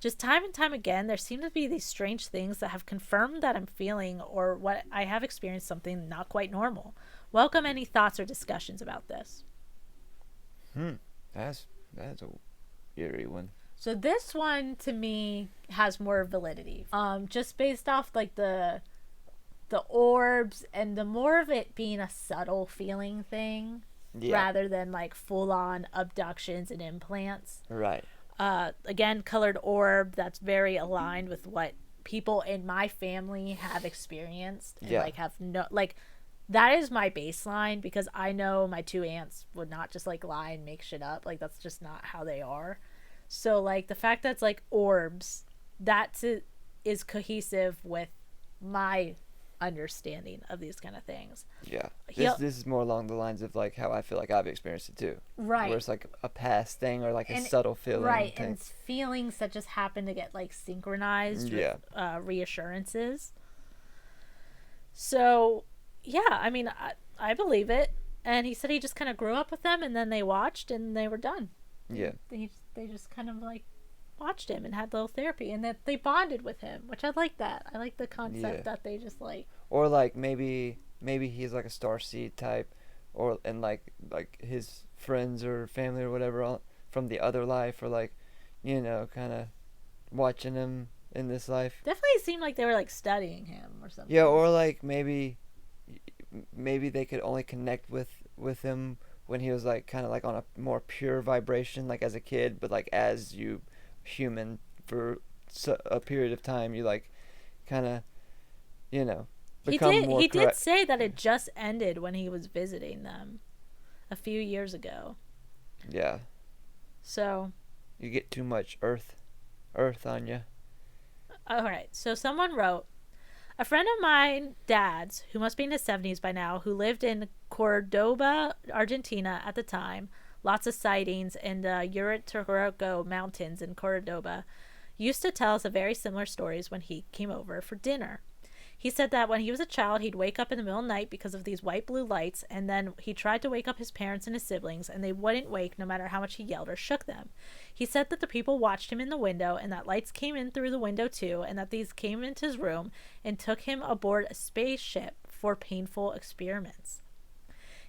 Just time and time again, there seem to be these strange things that have confirmed that I'm feeling or what I have experienced something not quite normal. Welcome any thoughts or discussions about this. That's a eerie one. So this one to me has more validity. Just based off like the orbs and the more of it being a subtle feeling thing rather than like full on abductions and implants. Right. Again, colored orb, that's very aligned with what people in my family have experienced and like have no, like that is my baseline because I know my 2 aunts would not just like lie and make shit up. Like that's just not how they are. So like the fact that it's like orbs, that is cohesive with my understanding of these kind of things. Yeah. This is more along the lines of like how I feel like I've experienced it too. Right. Where it's like a past thing or like a subtle feeling. Right. And it's feelings that just happen to get like synchronized with reassurances. So, yeah, I mean, I believe it. And he said he just kind of grew up with them and then they watched and they were done. Yeah. They just kind of like watched him and had little therapy and that they bonded with him, which I like that. I like the concept that they just like, or like maybe he's like a starseed type or and like his friends or family or whatever from the other life, or like, kind of watching him in this life. Definitely seemed like they were like studying him or something. Yeah, or like maybe they could only connect with him when he was like kind of like on a more pure vibration, like as a kid, but like as you human for a period of time, you like kind of, become more He did say that it just ended when he was visiting them a few years ago. Yeah. So You get too much earth on you. all right. So someone wrote, a friend of mine, dad's, who must be in his 70s by now, who lived in Cordoba, Argentina at the time, lots of sightings in the Uritorco Mountains in Cordoba, used to tell us very similar stories when he came over for dinner. He said that when he was a child, he'd wake up in the middle of the night because of these white-blue lights, and then he tried to wake up his parents and his siblings, and they wouldn't wake no matter how much he yelled or shook them. He said that the people watched him in the window, and that lights came in through the window too, and that these came into his room and took him aboard a spaceship for painful experiments.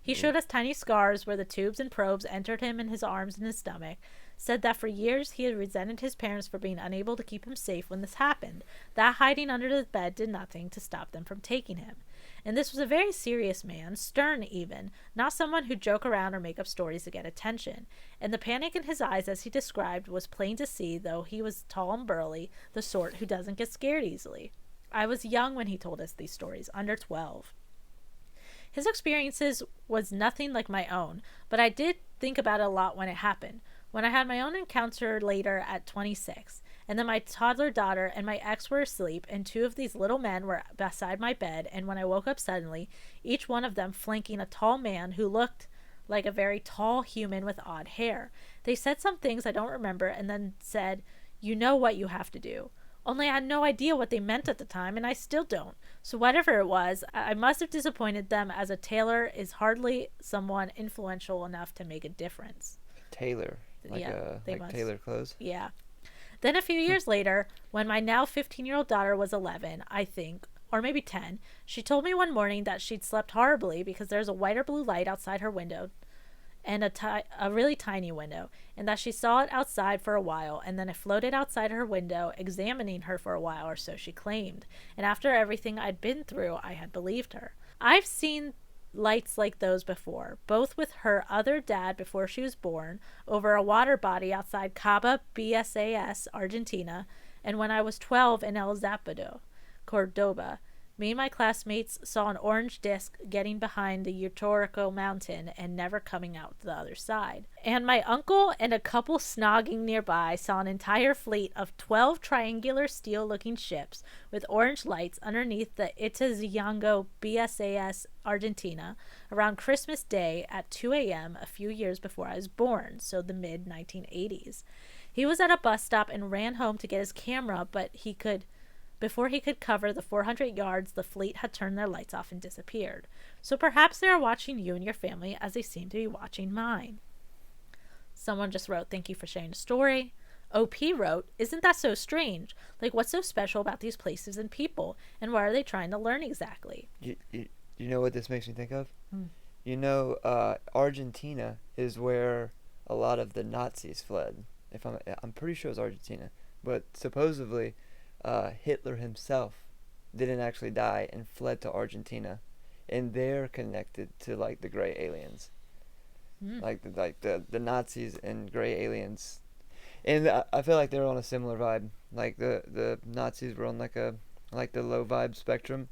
He showed us tiny scars where the tubes and probes entered him in his arms and his stomach, said that for years he had resented his parents for being unable to keep him safe when this happened, that hiding under the bed did nothing to stop them from taking him. And this was a very serious man, stern even, not someone who'd joke around or make up stories to get attention. And the panic in his eyes, as he described, was plain to see, though he was tall and burly, the sort who doesn't get scared easily. I was young when he told us these stories, under 12. His experiences was nothing like my own, but I did think about it a lot when it happened. When I had my own encounter later at 26, and then my toddler daughter and my ex were asleep, and two of these little men were beside my bed, and when I woke up suddenly, each one of them flanking a tall man who looked like a very tall human with odd hair. They said some things I don't remember, and then said, "You know what you have to do." Only I had no idea what they meant at the time, and I still don't. So whatever it was, I must have disappointed them, as a tailor is hardly someone influential enough to make a difference. Tailor? Like tailor clothes? Yeah. Then a few years later, when my now 15-year-old daughter was 11, I think, or maybe 10, she told me one morning that she'd slept horribly because there's a white or blue light outside her window, and a really tiny window, and that she saw it outside for a while, and then it floated outside her window, examining her for a while, or so she claimed. And after everything I'd been through, I had believed her. I've seen lights like those before, both with her other dad before she was born, over a water body outside Caba, BSAS, Argentina, and when I was 12 in El Zapado, Cordoba. Me and my classmates saw an orange disc getting behind the Uritorco mountain and never coming out the other side. And my uncle and a couple snogging nearby saw an entire fleet of 12 triangular steel-looking ships with orange lights underneath the Itaziango BSAS Argentina around Christmas Day at 2 a.m. a few years before I was born, so the mid-1980s. He was at a bus stop and ran home to get his camera, but before he could cover the 400 yards, the fleet had turned their lights off and disappeared. So perhaps they are watching you and your family as they seem to be watching mine. Someone just wrote, "Thank you for sharing the story." OP wrote, "Isn't that so strange? Like, what's so special about these places and people? And what are they trying to learn exactly?" You know what this makes me think of? Argentina is where a lot of the Nazis fled. I'm pretty sure it was Argentina. But supposedly Hitler himself didn't actually die and fled to Argentina, and they're connected to like the gray aliens, like the Nazis and gray aliens, and I feel like they're on a similar vibe. Like the Nazis were on like the low vibe spectrum,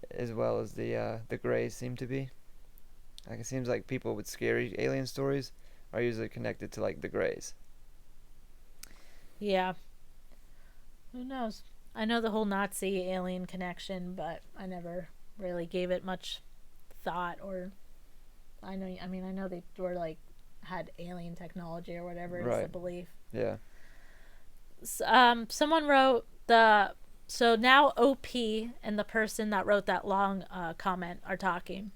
as well as the grays seem to be. Like it seems like people with scary alien stories are usually connected to like the grays. Yeah. Who knows? I know the whole Nazi alien connection, but I never really gave it much thought. Or I know they were like had alien technology or whatever is the belief. Yeah. Someone wrote so now OP and the person that wrote that long comment are talking,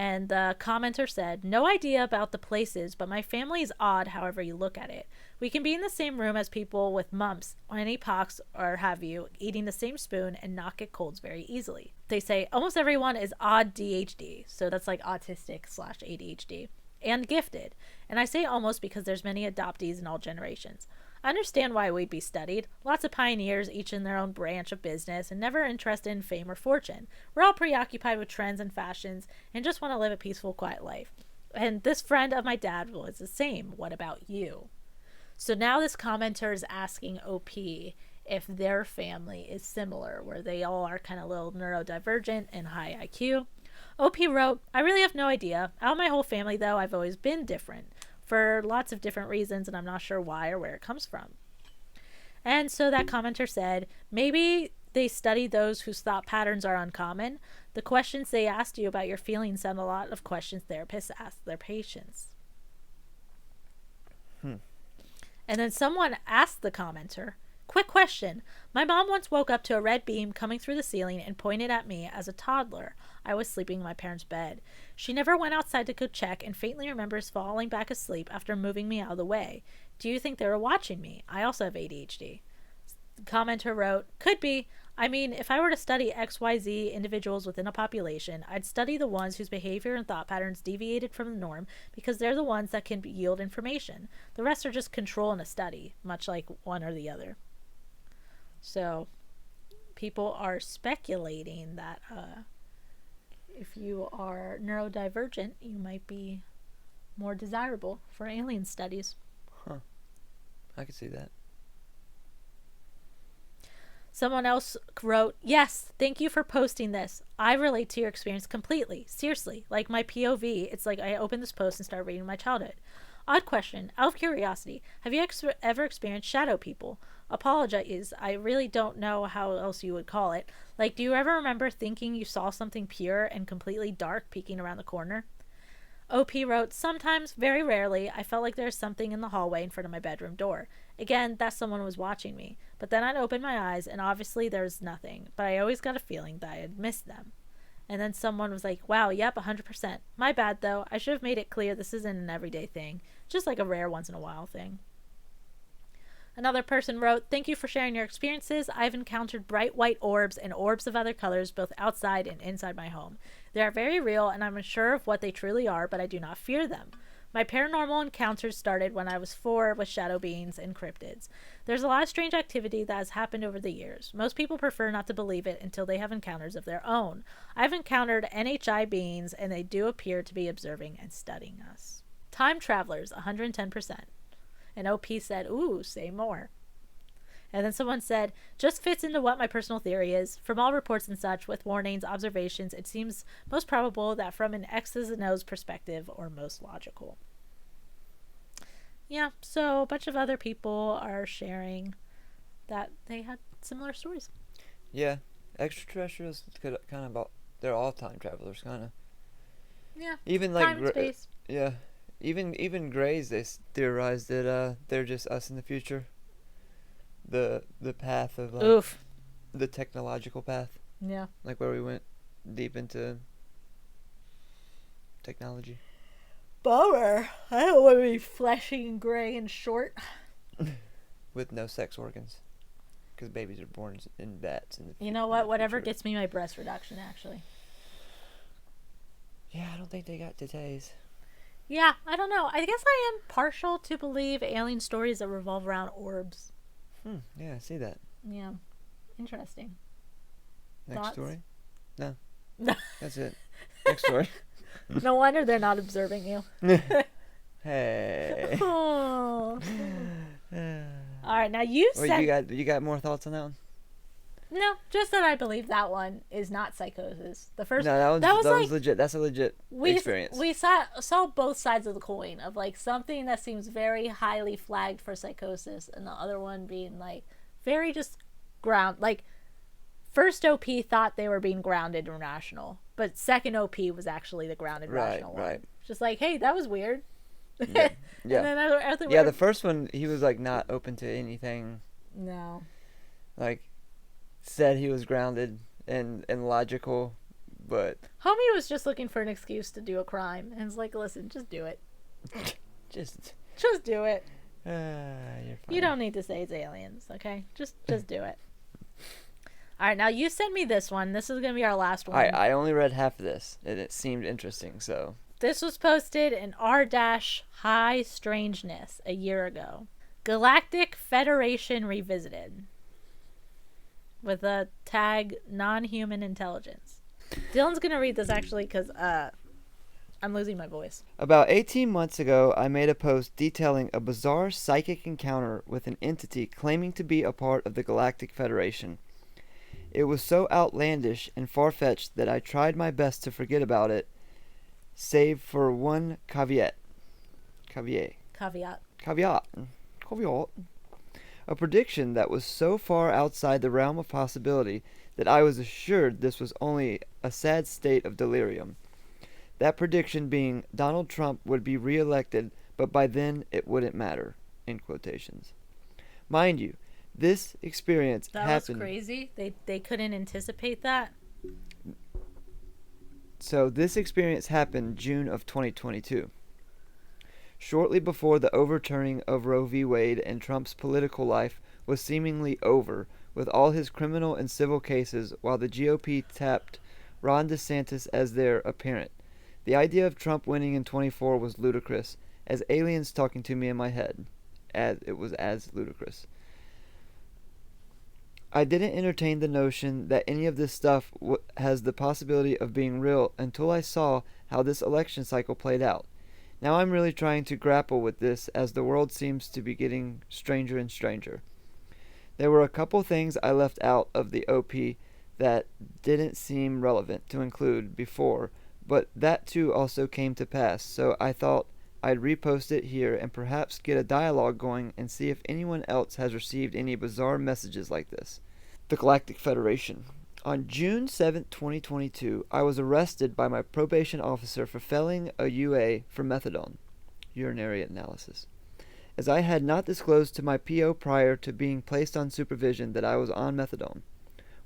And the commenter said, no idea about the places, but my family is odd however you look at it. We can be in the same room as people with mumps, or any pox, or have you, eating the same spoon and not get colds very easily. They say almost everyone is odd DHD, so that's like autistic / ADHD, and gifted. And I say almost because there's many adoptees in all generations. I understand why we'd be studied. Lots of pioneers, each in their own branch of business, and never interested in fame or fortune. We're all preoccupied with trends and fashions, and just want to live a peaceful, quiet life. And this friend of my dad was the same. What about you? So now this commenter is asking OP if their family is similar, where they all are kind of a little neurodivergent and high IQ. OP wrote, I really have no idea. Out of my whole family, though, I've always been different, for lots of different reasons, and I'm not sure why or where it comes from. And so that commenter said, maybe they study those whose thought patterns are uncommon. The questions they asked you about your feelings sound a lot of questions therapists ask their patients. And then someone asked the commenter, quick question. My mom once woke up to a red beam coming through the ceiling and pointed at me as a toddler. I was sleeping in my parents' bed. She never went outside to go check and faintly remembers falling back asleep after moving me out of the way. Do you think they were watching me? I also have ADHD. The commenter wrote, could be. I mean, if I were to study XYZ individuals within a population, I'd study the ones whose behavior and thought patterns deviated from the norm because they're the ones that can yield information. The rest are just control in a study, much like one or the other. So people are speculating that if you are neurodivergent, you might be more desirable for alien studies. Huh. I could see that. Someone else wrote, yes, thank you for posting this. I relate to your experience completely. Seriously, like my POV, it's like I opened this post and started reading my childhood. Odd question. Out of curiosity, have you ever experienced shadow people? Apologies, I really don't know how else you would call it. Like, do you ever remember thinking you saw something pure and completely dark peeking around the corner? OP wrote, sometimes, very rarely, I felt like there was something in the hallway in front of my bedroom door. Again, that someone was watching me. But then I'd open my eyes, and obviously there was nothing. But I always got a feeling that I had missed them. And then someone was like, wow, yep, 100%. My bad, though. I should have made it clear this isn't an everyday thing. Just like a rare once-in-a-while thing. Another person wrote, thank you for sharing your experiences. I've encountered bright white orbs and orbs of other colors both outside and inside my home. They are very real, and I'm unsure of what they truly are, but I do not fear them. My paranormal encounters started when I was 4 with shadow beings and cryptids. There's a lot of strange activity that has happened over the years. Most people prefer not to believe it until they have encounters of their own. I've encountered NHI beings, and they do appear to be observing and studying us. Time travelers, 110%. And OP said, ooh, say more. And then someone said, just fits into what my personal theory is. From all reports and such, with warnings, observations, it seems most probable that from an X's and O's perspective, or most logical. Yeah, so a bunch of other people are sharing that they had similar stories. Yeah, extraterrestrials could kind of they're all time travelers, kind of. Yeah, even like time and space. Yeah, even Greys, they theorized that they're just us in the future. The path of like Oof. The technological path. Yeah. Like where we went deep into technology. Bummer. I don't want to be fleshy and gray and short. With no sex organs. Because babies are born in vats. You know what? Whatever gets me my breast reduction, actually. Yeah, I don't think they got titties. Yeah, I don't know. I guess I am partial to believe alien stories that revolve around orbs. Yeah, I see that. Yeah. Interesting. Next Thoughts? story? No. That's it. Next story. No wonder they're not observing you. Hey. Oh. All right, now you Wait, said... you got more thoughts on that one? No, just that I believe that one is not Psychosis. The first... No, that was like, legit. That's a legit experience. We saw both sides of the coin of like something that seems very highly flagged for Psychosis, and the other one being like very just ground. Like first OP thought they were being grounded and rational, but second OP was actually the grounded rational one. Right. Just like, hey, that was weird. Yeah. And then the first one he was like not open to anything. No. Like said he was grounded and logical, But Homie was just looking for an excuse to do a crime, and it's like, listen, just do it. just do it. you're fine. You don't need to say it's aliens, okay? Just do it. All right, now you sent me this one. This is gonna be our last one. I only read half of this, and it seemed interesting. So This was posted in r-high strangeness a year ago. Galactic Federation Revisited. With a tag non-human intelligence. Dylan's going to read this actually because I'm losing my voice. about 18 months ago, I made a post detailing a bizarre psychic encounter with an entity claiming to be a part of the Galactic Federation. It was so outlandish and far-fetched that I tried my best to forget about it, save for one caveat. Caveat. A prediction that was so far outside the realm of possibility that I was assured this was only a sad state of delirium. That prediction being Donald Trump would be re-elected, but by then it wouldn't matter. In quotations. Mind you, this experience happened. That was crazy. They couldn't anticipate that. So this experience happened June of 2022. Shortly before the overturning of Roe v. Wade and Trump's political life was seemingly over with all his criminal and civil cases, while the GOP tapped Ron DeSantis as their apparent. The idea of Trump winning in 24 was ludicrous, as aliens talking to me in my head. It was as ludicrous. I didn't entertain the notion that any of this stuff has the possibility of being real until I saw how this election cycle played out. Now I'm really trying to grapple with this as the world seems to be getting stranger and stranger. There were a couple things I left out of the OP that didn't seem relevant to include before, but that too also came to pass, so I thought I'd repost it here and perhaps get a dialogue going and see if anyone else has received any bizarre messages like this. The Galactic Federation. On June 7, 2022, I was arrested by my probation officer for failing a UA for methadone, urinary analysis, as I had not disclosed to my PO prior to being placed on supervision that I was on methadone.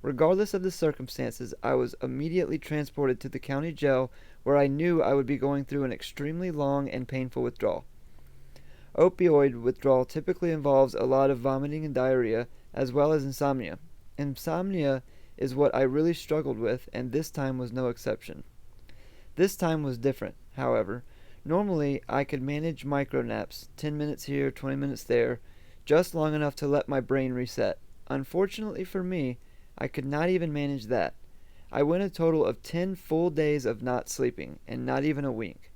Regardless of the circumstances, I was immediately transported to the county jail where I knew I would be going through an extremely long and painful withdrawal. Opioid withdrawal typically involves a lot of vomiting and diarrhea, as well as insomnia. Insomnia is what I really struggled with, and this time was no exception. This time was different, however. Normally, I could manage micronaps, 10 minutes here, 20 minutes there, just long enough to let my brain reset. Unfortunately for me, I could not even manage that. I went a total of 10 full days of not sleeping, and not even a wink.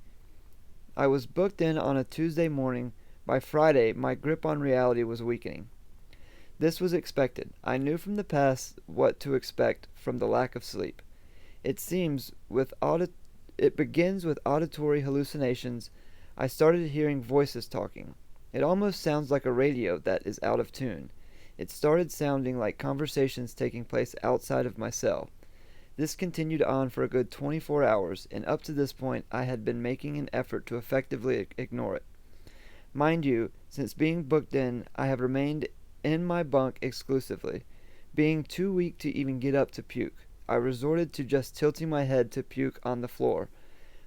I was booked in on a Tuesday morning. By Friday, my grip on reality was weakening. This was expected. I knew from the past what to expect from the lack of sleep. It begins with auditory hallucinations. I started hearing voices talking. It almost sounds like a radio that is out of tune. It started sounding like conversations taking place outside of my cell. This continued on for a good 24 hours, and up to this point I had been making an effort to effectively ignore it. Mind you, since being booked in, I have remained in my bunk exclusively, being too weak to even get up to puke. I resorted to just tilting my head to puke on the floor.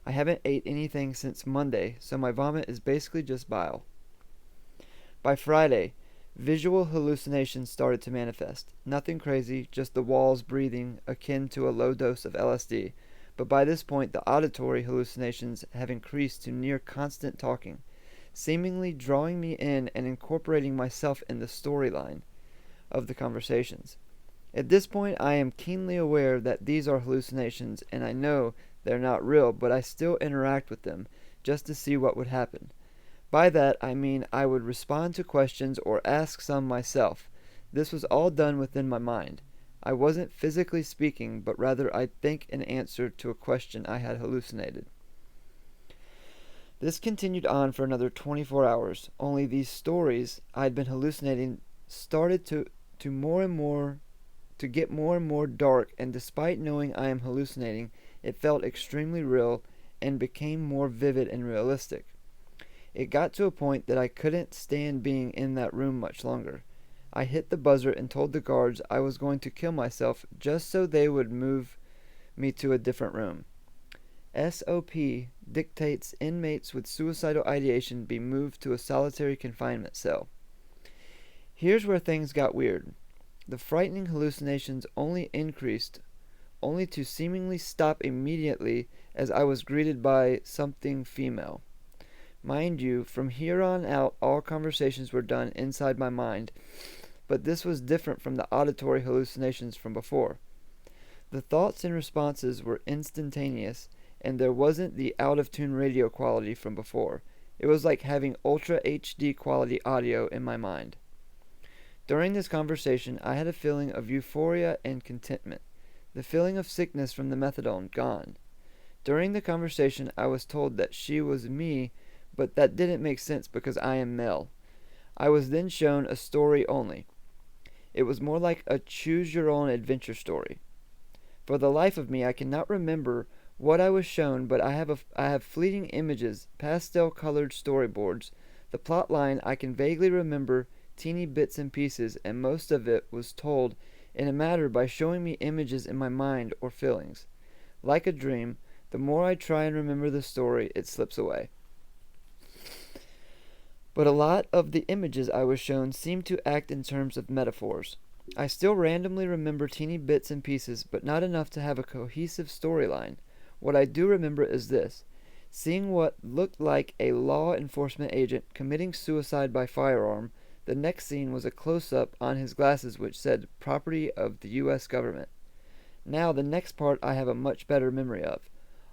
I haven't ate anything since Monday, so my vomit is basically just bile. By Friday, visual hallucinations started to manifest. Nothing crazy, just the walls breathing, akin to a low dose of LSD. But by this point, the auditory hallucinations have increased to near constant talking, seemingly drawing me in and incorporating myself in the storyline of the conversations. At this point, I am keenly aware that these are hallucinations, and I know they're not real, but I still interact with them, just to see what would happen. By that, I mean I would respond to questions or ask some myself. This was all done within my mind. I wasn't physically speaking, but rather I'd think an answer to a question I had hallucinated. This continued on for another 24 hours, only these stories I'd been hallucinating started to get more and more dark, and despite knowing I am hallucinating, it felt extremely real and became more vivid and realistic. It got to a point that I couldn't stand being in that room much longer. I hit the buzzer and told the guards I was going to kill myself just so they would move me to a different room. SOP dictates inmates with suicidal ideation be moved to a solitary confinement cell. Here's where things got weird. The frightening hallucinations only increased, only to seemingly stop immediately as I was greeted by something female. Mind you, from here on out, all conversations were done inside my mind, but this was different from the auditory hallucinations from before. The thoughts and responses were instantaneous, and there wasn't the out-of-tune radio quality from before. It was like having Ultra HD quality audio in my mind. During this conversation, I had a feeling of euphoria and contentment. The feeling of sickness from the methadone gone. During the conversation, I was told that she was me, but that didn't make sense because I am male. I was then shown a story only. It was more like a choose-your-own-adventure story. For the life of me, I cannot remember what I was shown, but I have fleeting images, pastel-colored storyboards. The plot line I can vaguely remember, teeny bits and pieces, and most of it was told in a matter by showing me images in my mind or feelings. Like a dream, the more I try and remember the story, it slips away. But a lot of the images I was shown seemed to act in terms of metaphors. I still randomly remember teeny bits and pieces, but not enough to have a cohesive storyline. What I do remember is this: seeing what looked like a law enforcement agent committing suicide by firearm. The next scene was a close-up on his glasses which said, "Property of the U.S. government." Now the next part I have a much better memory of.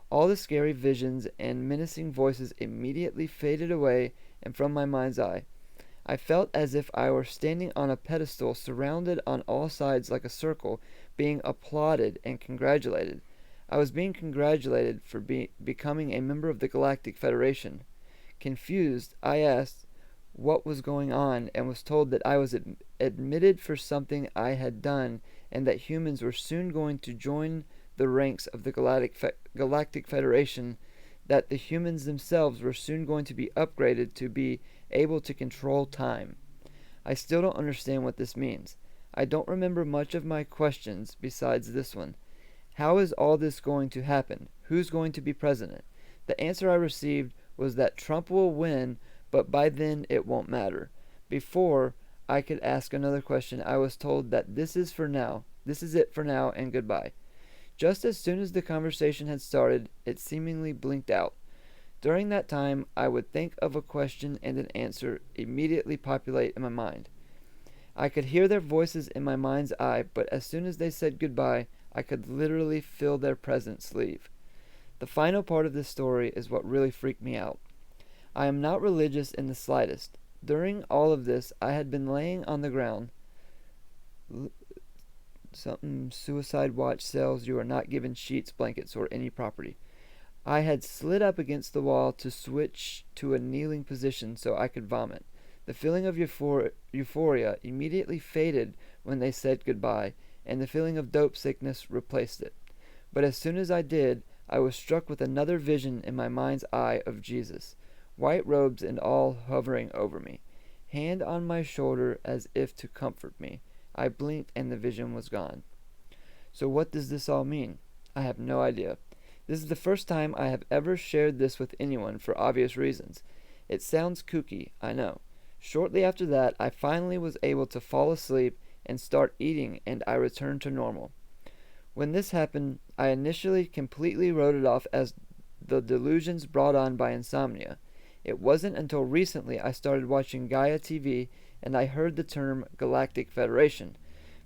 All the scary visions and menacing voices immediately faded away and from my mind's eye. I felt as if I were standing on a pedestal surrounded on all sides like a circle, being applauded and congratulated. I was being congratulated for becoming a member of the Galactic Federation. Confused, I asked what was going on and was told that I was admitted for something I had done and that humans were soon going to join the ranks of the Galactic Federation, that the humans themselves were soon going to be upgraded to be able to control time. I still don't understand what this means. I don't remember much of my questions besides this one. How is all this going to happen? Who's going to be president? The answer I received was that Trump will win, but by then it won't matter. Before I could ask another question, I was told that this is it for now, and goodbye. Just as soon as the conversation had started, it seemingly blinked out. During that time, I would think of a question and an answer immediately populate in my mind. I could hear their voices in my mind's eye, but as soon as they said goodbye, I could literally feel their presence leave. The final part of this story is what really freaked me out. I am not religious in the slightest. During all of this, I had been laying on the ground. Suicide watch cells, you are not given sheets, blankets, or any property. I had slid up against the wall to switch to a kneeling position so I could vomit. The feeling of euphoria immediately faded when they said goodbye, and the feeling of dope sickness replaced it. But as soon as I did, I was struck with another vision in my mind's eye of Jesus, white robes and all hovering over me, hand on my shoulder as if to comfort me. I blinked and the vision was gone. So what does this all mean? I have no idea. This is the first time I have ever shared this with anyone for obvious reasons. It sounds kooky, I know. Shortly after that, I finally was able to fall asleep and start eating, and I returned to normal. When this happened, I initially completely wrote it off as the delusions brought on by insomnia. It wasn't until recently I started watching Gaia TV and I heard the term Galactic Federation.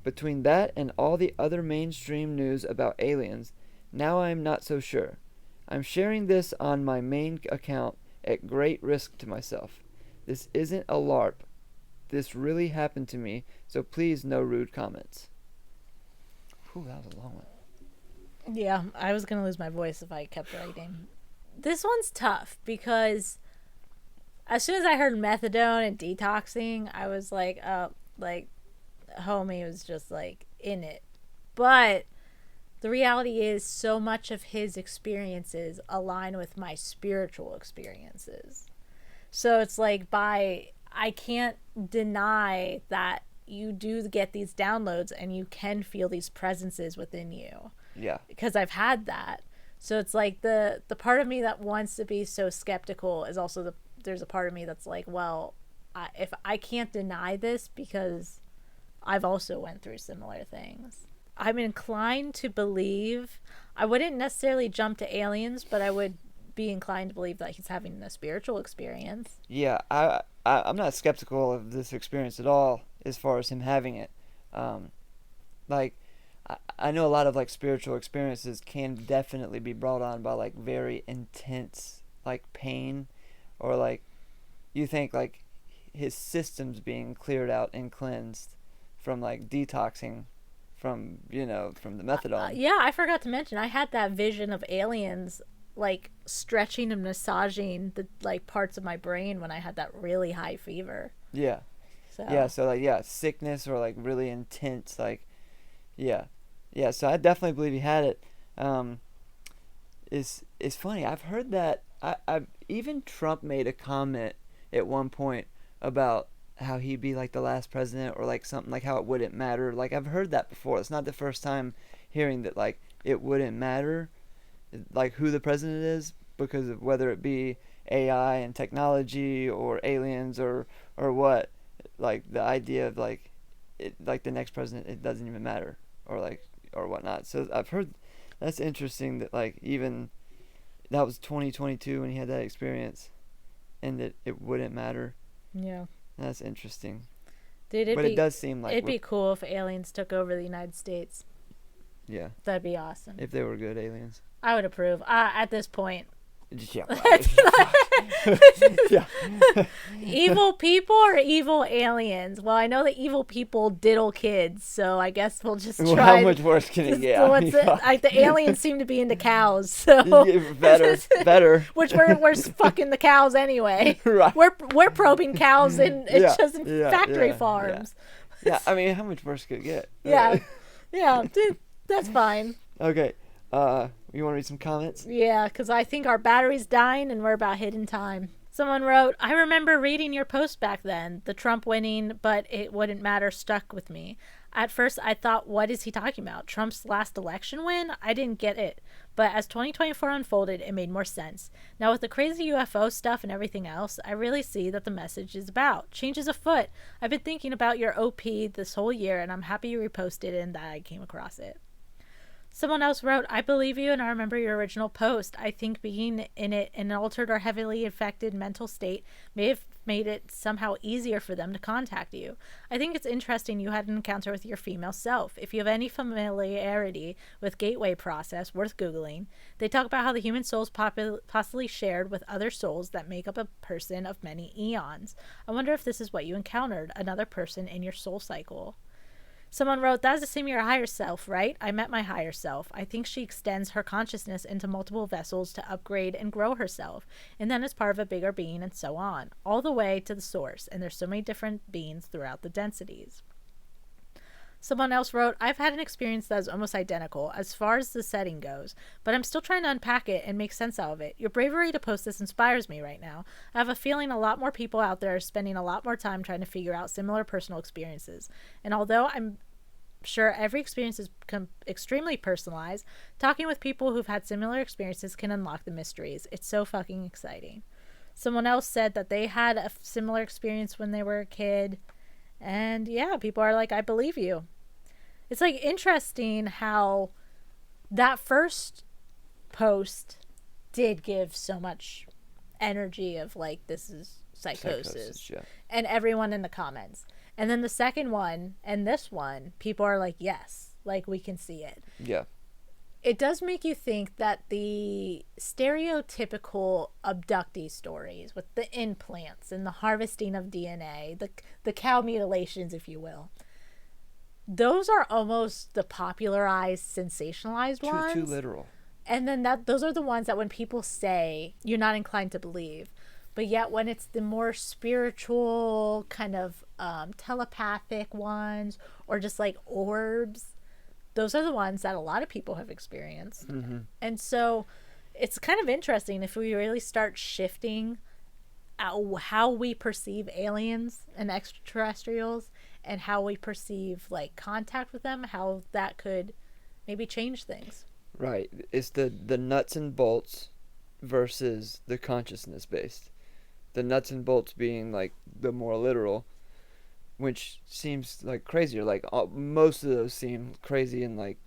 Between that and all the other mainstream news about aliens, now I am not so sure. I'm sharing this on my main account at great risk to myself. This isn't a LARP. This really happened to me, so please no rude comments. Whew, that was a long one. Yeah, I was going to lose my voice if I kept writing. This one's tough because as soon as I heard methadone and detoxing, I was like, homie was just like in it. But the reality is so much of his experiences align with my spiritual experiences. So it's like I can't deny that you do get these downloads and you can feel these presences within you. Yeah. because I've had that. So it's like the part of me that wants to be so skeptical is also there's a part of me that's like, well, if I can't deny this because I've also went through similar things. I'm inclined to believe, I wouldn't necessarily jump to aliens, but I would be inclined to believe that he's having a spiritual experience. Yeah, I'm not skeptical of this experience at all as far as him having it. Like, I know a lot of like spiritual experiences can definitely be brought on by like very intense like pain, or like you think like his system's being cleared out and cleansed from like detoxing from from the methadone. Yeah, I forgot to mention I had that vision of aliens like stretching and massaging the like parts of my brain when I had that really high fever. Yeah. So Yeah, so like sickness or like really intense like yeah, so I definitely believe he had it. It's funny. I've heard that I've even Trump made a comment at one point about how he'd be like the last president, or like something like how it wouldn't matter. Like I've heard that before. It's not the first time hearing that like it wouldn't matter like who the president is, because of whether it be AI and technology or aliens or what. Like the idea of like it, like the next president, it doesn't even matter, or like or whatnot. So I've heard that's interesting that like even that was 2022 when he had that experience, and that it wouldn't matter. yeah. That's interesting. Dude, It does seem like it'd be cool if aliens took over the United States. yeah, That'd be awesome. if they were good aliens. I would approve. At this point, Yeah. yeah. Evil people or evil aliens? Well, I know that evil people diddle kids, so I guess we'll just try. Well, how much worse can it get? Like the aliens seem to be into cows, so better. Which we're fucking the cows anyway. Right. We're probing cows in just in factory farms. Yeah, I mean, how much worse could it get? Yeah, dude, that's fine. Okay. You want to read some comments? Yeah, because I think our battery's dying and we're about hitting time. Someone wrote, I remember reading your post back then. The Trump winning, but it wouldn't matter stuck with me. At first, I thought, what is he talking about? Trump's last election win? I didn't get it. But as 2024 unfolded, it made more sense. Now, with the crazy UFO stuff and everything else, I really see that the message is about. Change is afoot. I've been thinking about your OP this whole year, and I'm happy you reposted it and that I came across it. Someone else wrote, I believe you and I remember your original post. I think being in it in an altered or heavily affected mental state may have made it somehow easier for them to contact you. I think it's interesting you had an encounter with your female self. If you have any familiarity with gateway process, worth Googling. They talk about how the human soul is possibly shared with other souls that make up a person of many eons. I wonder if this is what you encountered, another person in your soul cycle. Someone wrote, that's the same your higher self, right? I met my higher self. I think she extends her consciousness into multiple vessels to upgrade and grow herself, and then is part of a bigger being and so on, all the way to the source, and there's so many different beings throughout the densities. Someone else wrote, I've had an experience that is almost identical as far as the setting goes, but I'm still trying to unpack it and make sense out of it. Your bravery to post this inspires me right now. I have a feeling a lot more people out there are spending a lot more time trying to figure out similar personal experiences. And although I'm sure every experience is extremely personalized, talking with people who've had similar experiences can unlock the mysteries. It's so fucking exciting. Someone else said that they had a similar experience when they were a kid. And yeah, people are like, I believe you. It's like interesting how that first post did give so much energy of like, this is psychosis. Yeah. And everyone in the comments. And then the second one and this one, people are like, yes, like we can see it. Yeah. It does make you think that the stereotypical abductee stories with the implants and the harvesting of DNA, the cow mutilations, if you will, those are almost the popularized, sensationalized ones. Too literal. And then those are the ones that when people say, you're not inclined to believe. But yet when it's the more spiritual, kind of telepathic ones, or just like orbs, those are the ones that a lot of people have experienced. Mm-hmm. And so it's kind of interesting if we really start shifting how we perceive aliens and extraterrestrials and how we perceive like contact with them, how that could maybe change things. Right. It's the nuts and bolts versus the consciousness based. The nuts and bolts being like the more literal, which seems like crazier. Like most of those seem crazy and like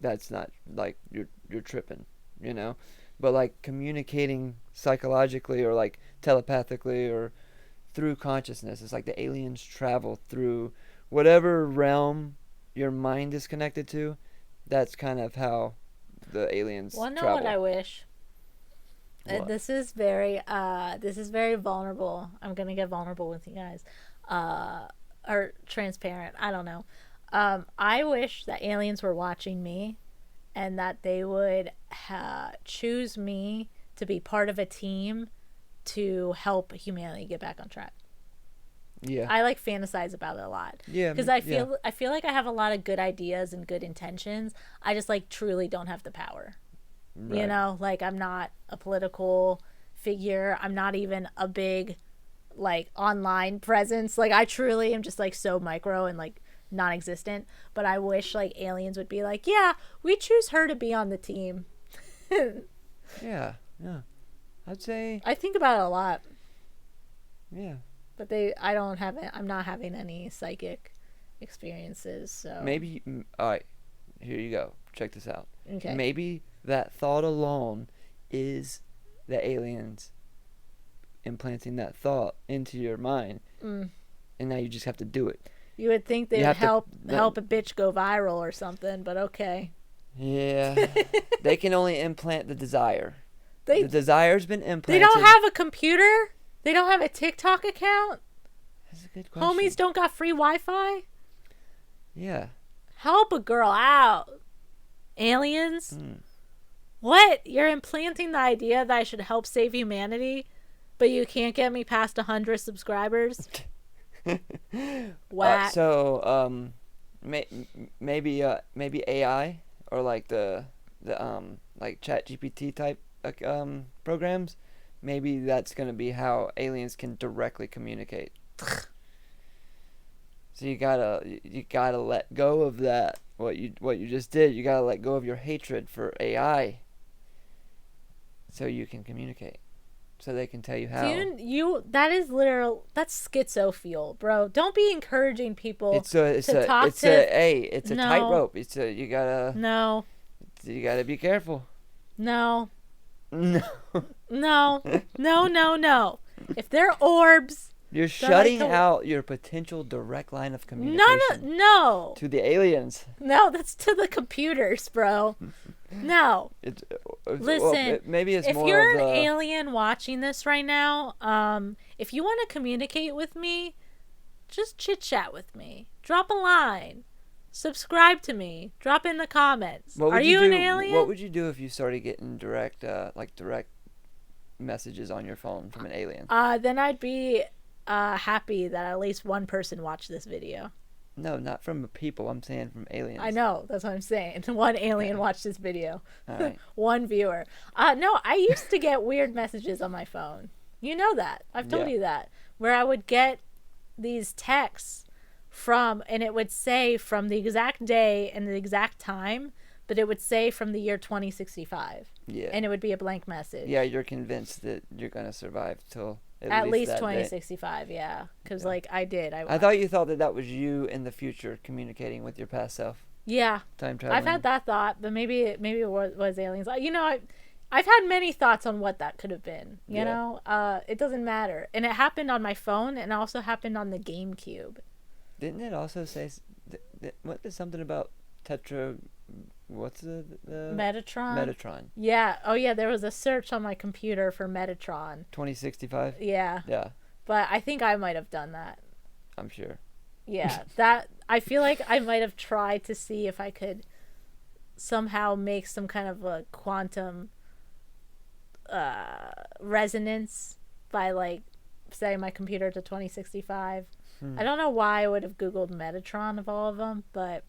that's not like you're tripping, you know. But like communicating psychologically or like telepathically or through consciousness, it's like the aliens travel through whatever realm your mind is connected to. That's kind of how the aliens Well, know travel. what I wish? What? This is very vulnerable. I'm gonna get vulnerable with you guys, or transparent. I don't know. I wish that aliens were watching me, and that they would choose me to be part of a team to help humanity get back on track. Yeah. I like fantasize about it a lot. Yeah. Because I feel like I have a lot of good ideas and good intentions. I just like truly don't have the power. Right. You know, like I'm not a political figure. I'm not even a big like online presence. Like I truly am just like so micro and like non-existent. But I wish like aliens would be like, yeah, we choose her to be on the team. Yeah. I'd say. I think about it a lot. Yeah. But I'm not having any psychic experiences. So Maybe. All right. Here you go. Check this out. Okay. Maybe that thought alone is the aliens implanting that thought into your mind, and now you just have to do it. You would think they'd help a bitch go viral or something, but okay. Yeah. They can only implant the desire. The desire's been implanted. They don't have a computer? They don't have a TikTok account? That's a good question. Homies don't got free Wi-Fi? Yeah. Help a girl out. Aliens? What? You're implanting the idea that I should help save humanity, but you can't get me past 100 subscribers? Whack. Maybe AI or like the like ChatGPT type programs. Maybe that's gonna be how aliens can directly communicate. So you gotta let go of that. What you just did. You gotta let go of your hatred for AI. So you can communicate. So they can tell you how. That is literal. That's schizophile, bro. Don't be encouraging people It's a tightrope. You gotta be careful. No. No. No. If they're orbs, You're shutting out your potential direct line of communication. No. To the aliens. No, that's to the computers, bro. No. Listen, maybe it's if more you're of an alien watching this right now, if you want to communicate with me, just chit chat with me. Drop a line. Subscribe to me. Drop in the comments. Are you an alien? What would you do if you started getting direct messages on your phone from an alien? Then I'd be happy that at least one person watched this video. No, not from people. I'm saying from aliens. I know. That's what I'm saying. One alien watched this video. All right. One viewer. No, I used to get weird messages on my phone. You know that. I've told you that. Where I would get these texts and it would say from the exact day and the exact time, but it would say from the year 2065. Yeah. And it would be a blank message. Yeah, you're convinced that you're going to survive till at least 2065, yeah. Because, I did. I thought you thought that was you in the future communicating with your past self. Yeah. Time traveling. I've had that thought, but maybe it was aliens. You know, I've had many thoughts on what that could have been. You know? It doesn't matter. And it happened on my phone, and it also happened on the GameCube. Didn't it also say... What is something about tetra... What's the Metatron? Metatron. Yeah. Oh, yeah. There was a search on my computer for Metatron. 2065? Yeah. Yeah. But I think I might have done that. I'm sure. Yeah. I feel like I might have tried to see if I could somehow make some kind of a quantum resonance by setting my computer to 2065. I don't know why I would have Googled Metatron of all of them, but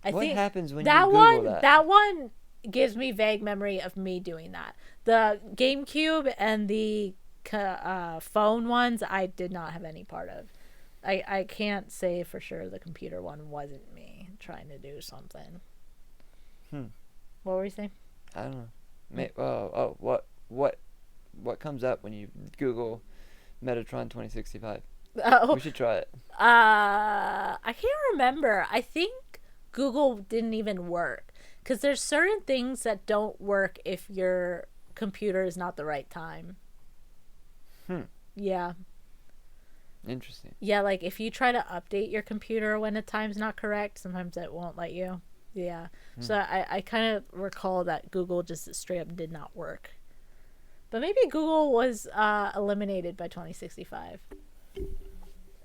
what think happens when you Google that? That one gives me vague memory of me doing that. The GameCube and the phone ones, I did not have any part of. I can't say for sure the computer one wasn't me trying to do something. What were you saying? I don't know. What comes up when you Google Metatron 2065? Oh, We should try it. I can't remember. I think Google didn't even work because there's certain things that don't work if your computer is not the right time. Yeah. Interesting. Yeah, like if you try to update your computer when the time's not correct, sometimes it won't let you. Yeah. So I kind of recall that Google just straight up did not work. But maybe Google was eliminated by 2065.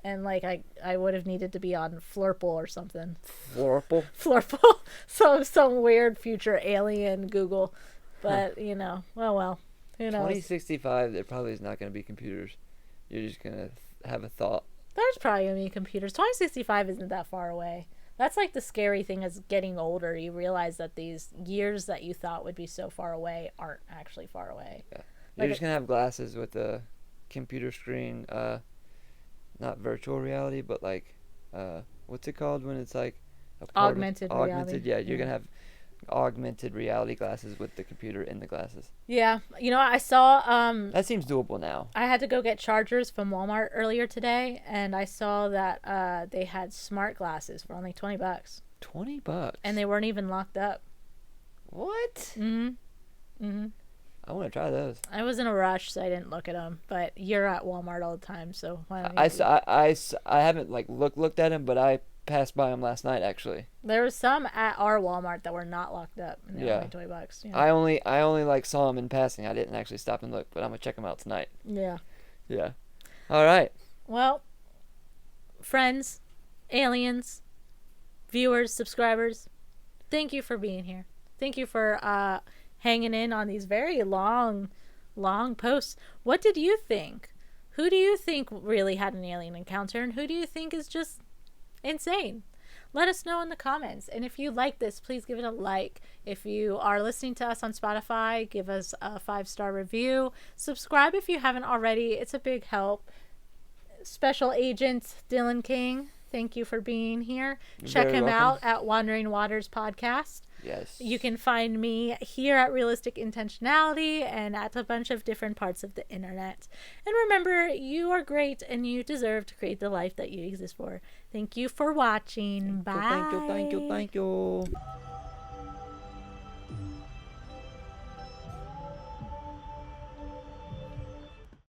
And like I would have needed to be on Flurple or something. Flurple? Flurple. Some weird future alien Google. But, you know, well, who knows? 2065, there probably is not going to be computers. You're just going to have a thought. There's probably going to be computers. 2065 isn't that far away. That's like the scary thing is getting older. You realize that these years that you thought would be so far away aren't actually far away. Yeah. You're just going to have glasses with a computer screen, not virtual reality, but like, what's it called when it's like augmented reality. Yeah, you're going to have augmented reality glasses with the computer in the glasses. Yeah. You know, I saw that seems doable now. I had to go get chargers from Walmart earlier today, and I saw that they had smart glasses for only $20. $20? And they weren't even locked up. What? Mm-hmm. I want to try those. I was in a rush, so I didn't look at them. But you're at Walmart all the time, so why don't you? I haven't like looked at them, but I passed by them last night actually. There was some at our Walmart that were not locked up, and they were only $20. Yeah. I only like saw them in passing. I didn't actually stop and look, but I'm gonna check them out tonight. Yeah. Yeah. All right. Well, friends, aliens, viewers, subscribers, thank you for being here. Thank you for hanging in on these very long posts. What did you think? Who do you think really had an alien encounter, and who do you think is just insane? Let us know in the comments. And if you like this, please give it a like. If you are listening to us on Spotify, give us a 5-star review. Subscribe if you haven't already. It's a big help. Special Agent Dillon King, thank you for being here. Check him out at Wandering Waters Podcast. Yes. You can find me here at Realistic Intentionality and at a bunch of different parts of the internet. And remember, you are great and you deserve to create the life that you exist for. Thank you for watching. Bye. Thank you.